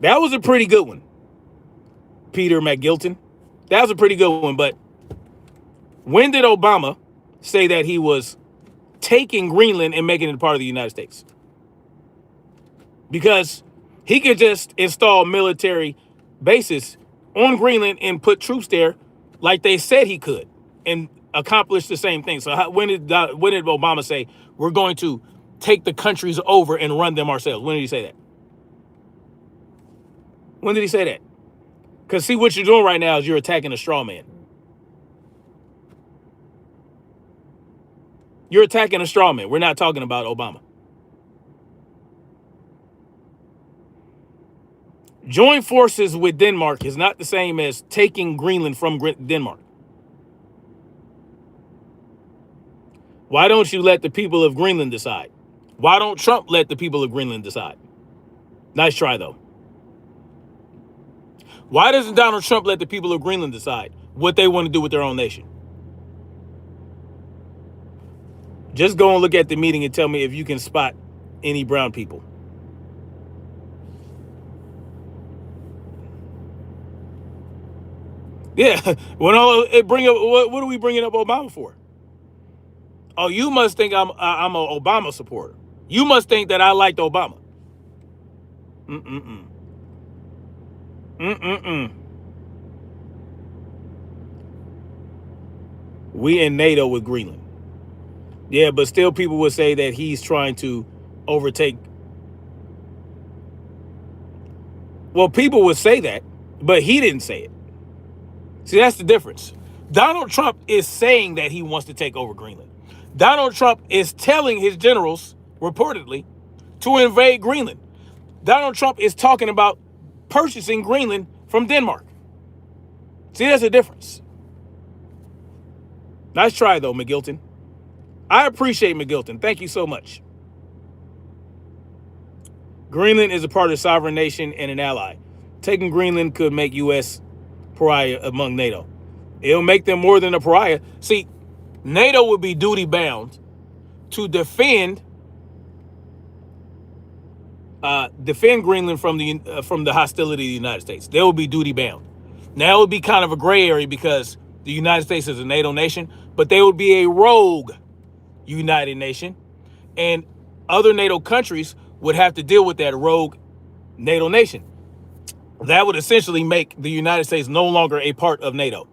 That was a pretty good one, Peter McGilton. That was a pretty good one. But when did Obama say that he was taking Greenland and making it a part of the United States? Because he could just install military bases on Greenland and put troops there like they said he could and accomplish the same thing. So when did Obama say we're going to take the countries over and run them ourselves? When did he say that? When did he say that? Because see, what you're doing right now is you're attacking a straw man. You're attacking a straw man. We're not talking about Obama. Join forces with Denmark is not the same as taking Greenland from Denmark. Why don't you let the people of Greenland decide? Why don't Trump let the people of Greenland decide? Nice try, though. Why doesn't Donald Trump let the people of Greenland decide what they want to do with their own nation? Just go and look at the meeting and tell me if you can spot any brown people. Yeah, what are we bringing up Obama for? Oh, you must think I'm an Obama supporter. You must think that I liked Obama. Mm-mm-mm. Mm-mm-mm. We in NATO with Greenland. Yeah, but still people would say that he's trying to overtake. Well, people would say that, but he didn't say it. See, that's the difference. Donald Trump is saying that he wants to take over Greenland. Donald Trump is telling his generals, reportedly, to invade Greenland. Donald Trump is talking about purchasing Greenland from Denmark. See, there's a difference. Nice try, though, McGilton. I appreciate McGilton. Thank you so much. Greenland is a part of a sovereign nation and an ally. Taking Greenland could make U.S. pariah among NATO. It'll make them more than a pariah. See, NATO would be duty bound to defend Greenland from the hostility of the United States. They will be duty bound. Now it would be kind of a gray area because the United States is a NATO nation, but they would be a rogue United Nation, and other NATO countries would have to deal with that rogue NATO nation. That would essentially make the United States no longer a part of NATO.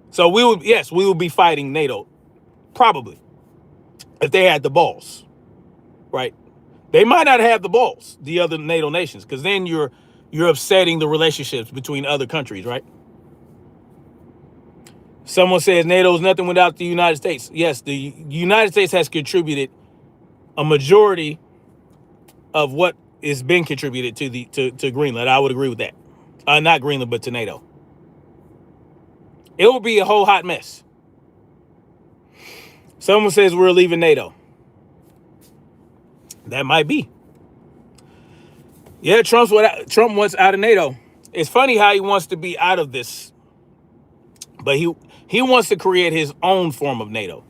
So we would be fighting NATO, probably, if they had the balls, right? They might not have the balls, the other NATO nations, because then you're upsetting the relationships between other countries, right? Someone says NATO is nothing without the United States. Yes, the United States has contributed a majority of what is being contributed to Greenland. I would agree with that. Not Greenland, but to NATO. It will be a whole hot mess. Someone says we're leaving NATO. That might be. Yeah, Trump wants out of NATO. It's funny how he wants to be out of this, but he wants to create his own form of NATO,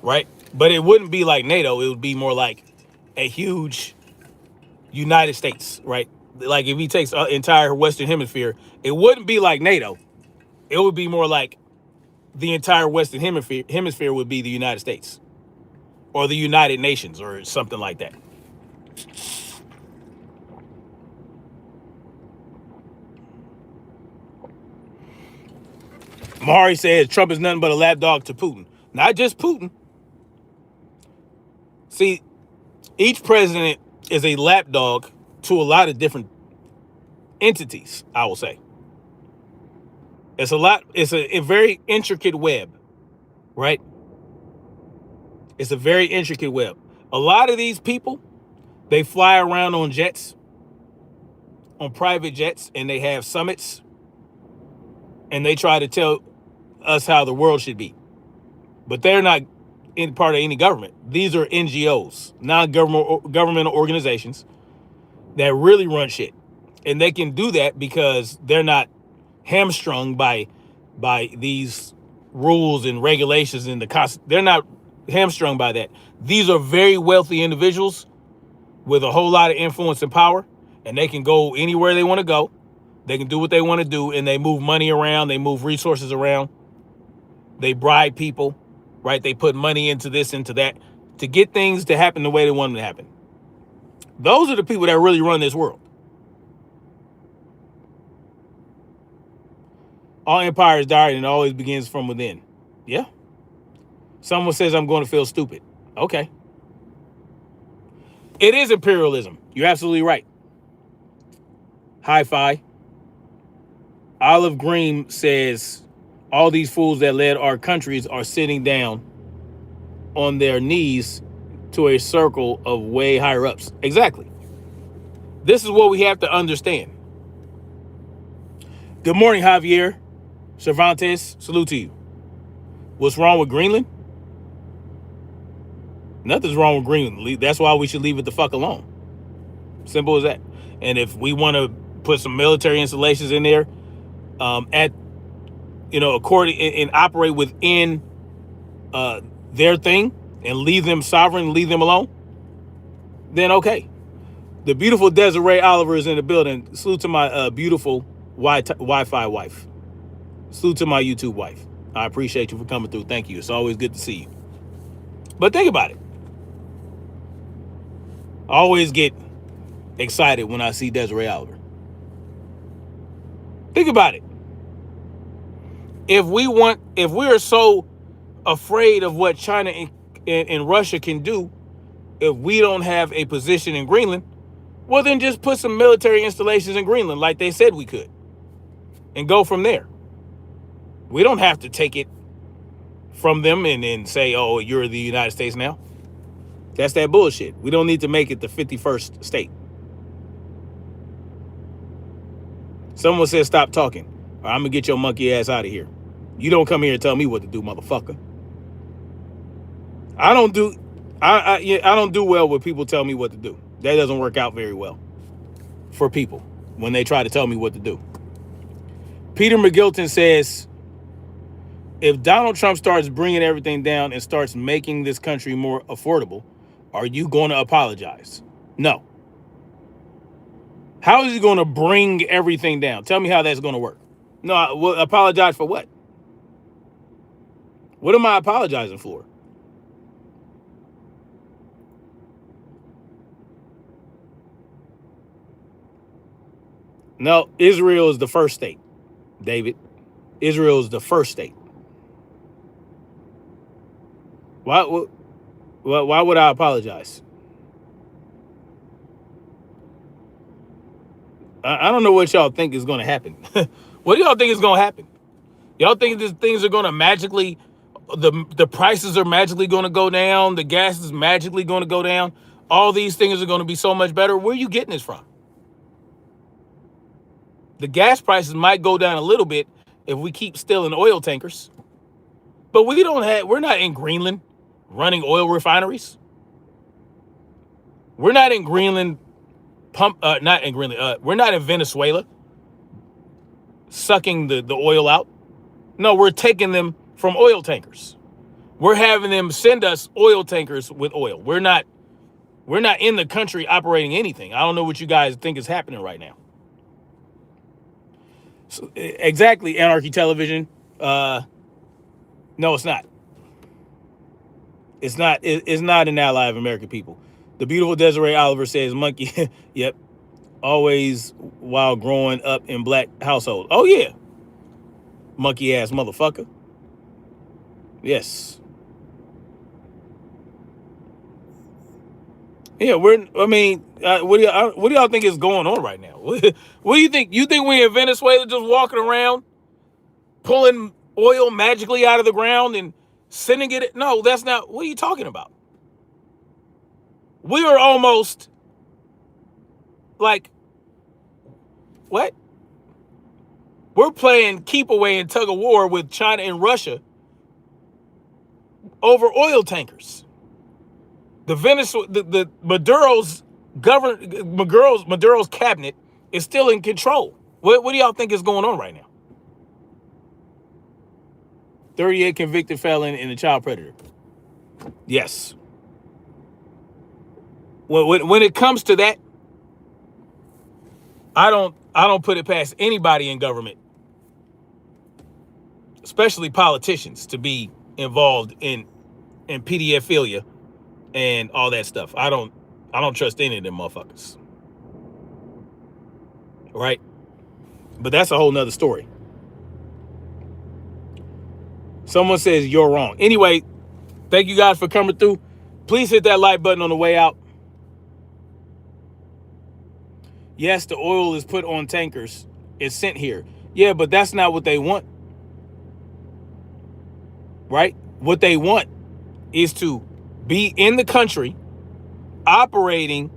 right? But it wouldn't be like NATO. It would be more like a huge United States, right? Like if he takes the entire Western Hemisphere, it wouldn't be like NATO. It would be more like the entire Western Hemisphere would be the United States or the United Nations or something like that. Mahari says Trump is nothing but a lapdog to Putin. Not just Putin. See, each president is a lapdog to a lot of different entities, I will say. It's a very intricate web, right? It's a very intricate web. A lot of these people, they fly around on jets, on private jets, and they have summits, and they try to tell us how the world should be. But they're not in part of any government. These are NGOs, non-governmental organizations that really run shit. And they can do that because they're not hamstrung by these rules and regulations in the they're not hamstrung by that. These are very wealthy individuals with a whole lot of influence and power, and they can go anywhere they want to go. They can do what they want to do, and they move money around, they move resources around, they bribe people, right? They put money into this, into that, to get things to happen the way they want them to happen. Those are the people that really run this world. All empires die and it always begins from within. Yeah. Someone says I'm going to feel stupid. Okay. It is imperialism. You're absolutely right. Hi-fi. Olive Green says all these fools that led our countries are sitting down on their knees to a circle of way higher ups. Exactly. This is what we have to understand. Good morning, Javier. Cervantes, salute to you. What's wrong with Greenland? Nothing's wrong with Greenland. That's why we should leave it the fuck alone. Simple as that. And if we want to put some military installations in there, at according and operate within their thing and leave them sovereign, leave them alone, then okay. The beautiful Desiree Oliver is in the building. Salute to my beautiful Wi-Fi wife. Salute to my YouTube wife. I appreciate you for coming through. Thank you. It's always good to see you. But think about it. I always get excited when I see Desiree Oliver. Think about it. If we are so afraid of what China and Russia can do, if we don't have a position in Greenland, well, then just put some military installations in Greenland like they said we could and go from there. We don't have to take it from them and say, oh, you're the United States now. That's that bullshit. We don't need to make it the 51st state. Someone said, stop talking, or I'm going to get your monkey ass out of here. You don't come here and tell me what to do, motherfucker. I don't do well when people tell me what to do. That doesn't work out very well for people when they try to tell me what to do. Peter McGilton says, if Donald Trump starts bringing everything down and starts making this country more affordable, are you going to apologize? No. How is he going to bring everything down? Tell me how that's going to work. No, I will apologize for what? What am I apologizing for? No, Israel is the first state, David. Israel is the first state. Why would I apologize? I don't know what y'all think is going to happen. What do y'all think is going to happen? Y'all think these things are going to magically, the prices are magically going to go down, the gas is magically going to go down, all these things are going to be so much better? Where are you getting this from? The gas prices might go down a little bit if we keep stealing oil tankers. But we're not in Greenland running oil refineries. We're not in Greenland we're not in Venezuela sucking the oil out. No, we're taking them from oil tankers. We're having them send us oil tankers with oil. We're not in the country operating anything. I don't know what you guys think is happening right now. So, exactly, Anarchy Television. No, it's not. It's not an ally of American people. The beautiful Desiree Oliver says, monkey, yep, always while growing up in black household. Oh, yeah. Monkey ass motherfucker. Yes. Yeah, what do y'all think is going on right now? What do you think? You think we in Venezuela just walking around pulling oil magically out of the ground and sending it? No, that's not. What are you talking about? We are almost like, what? We're playing keep away and tug of war with China and Russia over oil tankers. The Maduro's cabinet is still in control. What do y'all think is going on right now? 38 convicted felon and a child predator. Yes. When it comes to that, I don't put it past anybody in government, especially politicians, to be involved in pedophilia and all that stuff. I don't trust any of them motherfuckers. Right? But that's a whole nother story. Someone says you're wrong. Anyway, thank you guys for coming through. Please hit that like button on the way out. Yes, the oil is put on tankers. It's sent here. Yeah, but that's not what they want. Right? What they want is to be in the country operating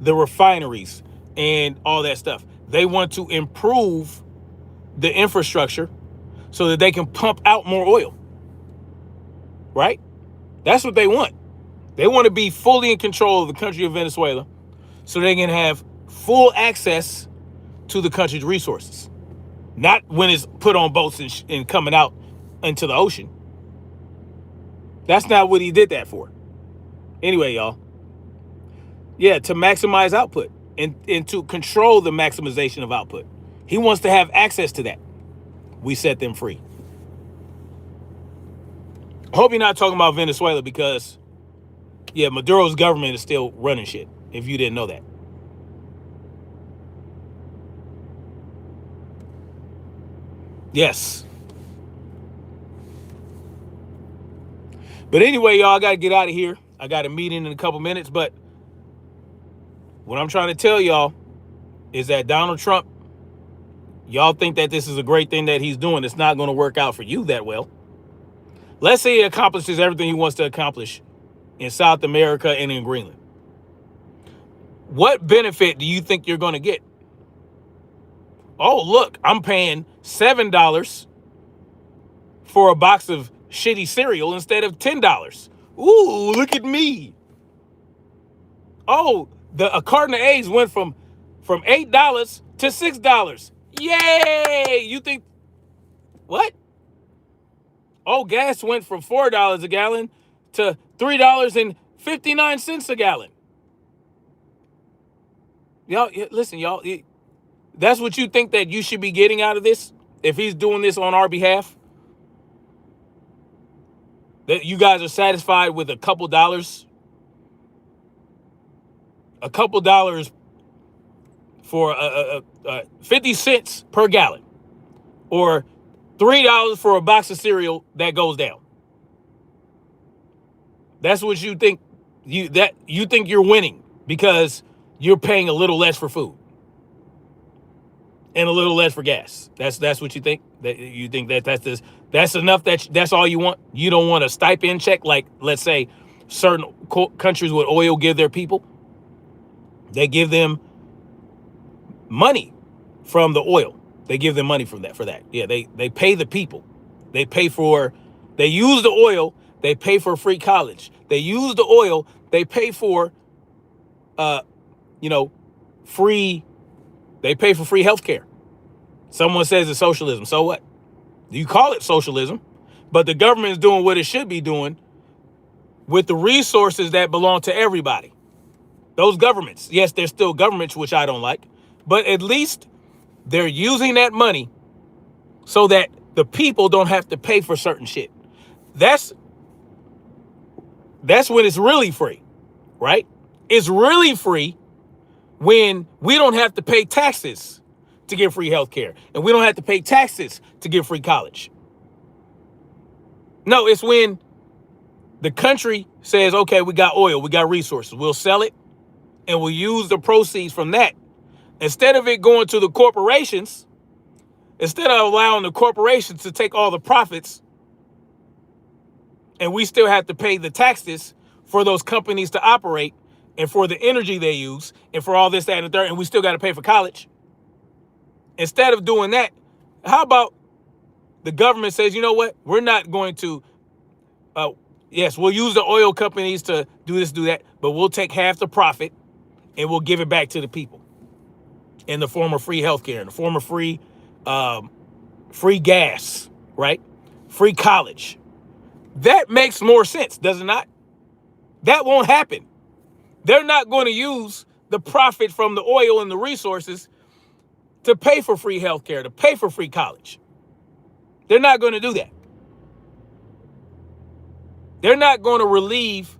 the refineries and all that stuff. They want to improve the infrastructure so that they can pump out more oil. Right? That's what they want. They want to be fully in control of the country of Venezuela so they can have full access to the country's resources. Not when it's put on boats and coming out into the ocean. That's not what he did that for. Anyway, y'all. Yeah, to maximize output and to control the maximization of output. He wants to have access to that. We set them free. I hope you're not talking about Venezuela because, yeah, Maduro's government is still running shit, if you didn't know that. Yes. But anyway, y'all, I got to get out of here. I got a meeting in a couple minutes, but what I'm trying to tell y'all is that Donald Trump, y'all think that this is a great thing that he's doing. It's not going to work out for you that well. Let's say he accomplishes everything he wants to accomplish in South America and in Greenland. What benefit do you think you're going to get? Oh, look, I'm paying $7 for a box of shitty cereal instead of $10. Ooh, look at me. Oh, a carton of eggs went from $8 to $6. Yay! You think, what? Oh, gas went from $4 a gallon to $3.59 a gallon. Y'all, listen, y'all, that's what you think that you should be getting out of this? If he's doing this on our behalf? That you guys are satisfied with a couple dollars? A couple dollars for 50 cents per gallon, or $3 for a box of cereal that goes down. That's what you think. You think you're winning because you're paying a little less for food and a little less for gas. That's what you think. That you think that's enough. That's all you want. You don't want a stipend check like, let's say, certain countries with oil give their people. They give them money from the oil. They give them money from that for that. Yeah, they pay the people. They use the oil, they pay for free college. They use the oil, they pay for they pay for free healthcare. Someone says it's socialism. So what? You call it socialism, but the government is doing what it should be doing with the resources that belong to everybody. Those governments, yes, they're still governments, which I don't like, but at least they're using that money so that the people don't have to pay for certain shit. That's when it's really free, right? It's really free when we don't have to pay taxes to get free healthcare, and we don't have to pay taxes to get free college. No, it's when the country says, okay, we got oil, we got resources, we'll sell it, and we'll use the proceeds from that. Instead of it going to the corporations, instead of allowing the corporations to take all the profits, and we still have to pay the taxes for those companies to operate, and for the energy they use, and for all this, that, and the third, and we still got to pay for college. Instead of doing that, how about the government says, you know what? We're not going to, yes, we'll use the oil companies to do this, do that, but we'll take half the profit and we'll give it back to the people in the form of free healthcare, in the form of free gas, right? Free college. That makes more sense, does it not? That won't happen. They're not going to use the profit from the oil and the resources to pay for free healthcare, to pay for free college. They're not going to do that. They're not going to relieve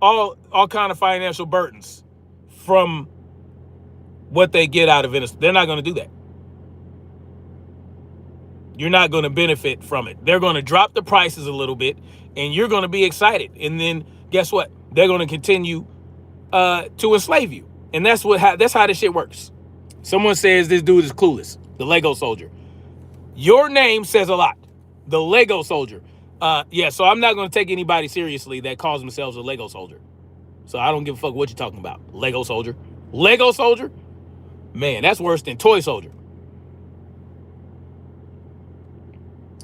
all kind of financial burdens from what they get out of it. They're not going to do that. You're not going to benefit from it. They're going to drop the prices a little bit, and you're going to be excited. And then guess what? They're going to continue to enslave you. And that's how this shit works. Someone says this dude is clueless. The Lego soldier. Your name says a lot. The Lego soldier. Yeah, so I'm not going to take anybody seriously that calls themselves a Lego soldier. So I don't give a fuck what you're talking about. Lego soldier. Lego soldier? Man, that's worse than toy soldier.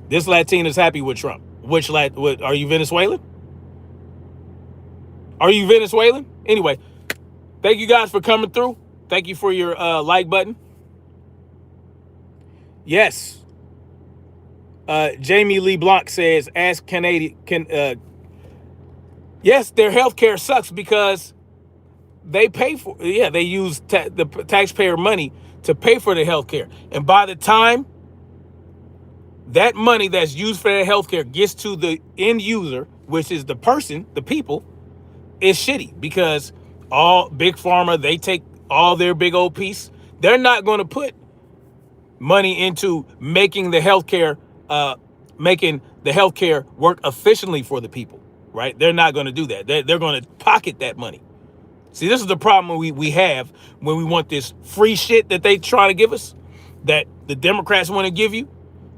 This Latina's happy with Trump. Are you Venezuelan? Are you Venezuelan? Anyway, thank you guys for coming through. Thank you for your like button. Yes. Jamie Lee Blanc says, ask Canadian, yes, their healthcare sucks because they pay for, they use the taxpayer money to pay for the healthcare. And by the time that money that's used for their healthcare gets to the end user, which is the person, the people, is shitty because all big pharma, they take all their big old piece. They're not going to put money into making the healthcare work efficiently for the people, right? They're not going to do that. They're going to pocket that money. See, this is the problem we have when we want this free shit that they try to give us, that the Democrats want to give you.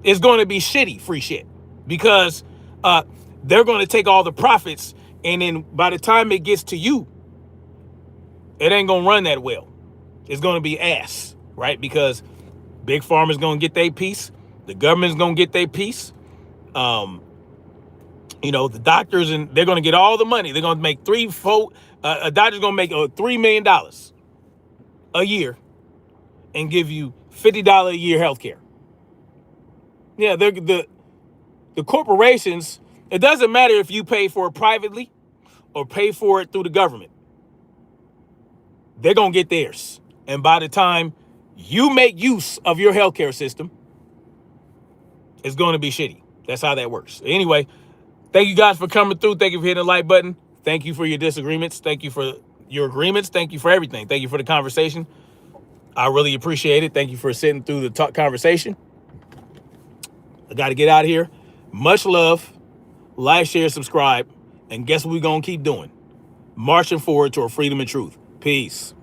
It's going to be shitty free shit because they're going to take all the profits, and then by the time it gets to you, it ain't going to run that well. It's going to be ass, right? Because big pharma's going to get their piece. The government's going to get their piece. The doctors, and they're going to get all the money. They're going to make a doctor's going to make $3 million a year and give you $50 a year health care. Yeah, the corporations, it doesn't matter if you pay for it privately or pay for it through the government. They're going to get theirs. And by the time you make use of your healthcare system, it's going to be shitty. That's how that works. Anyway, thank you guys for coming through. Thank you for hitting the like button. Thank you for your disagreements. Thank you for your agreements. Thank you for everything. Thank you for the conversation. I really appreciate it. Thank you for sitting through the conversation. I got to get out of here. Much love. Like, share, subscribe. And guess what we're going to keep doing? Marching forward toward freedom and truth. Peace.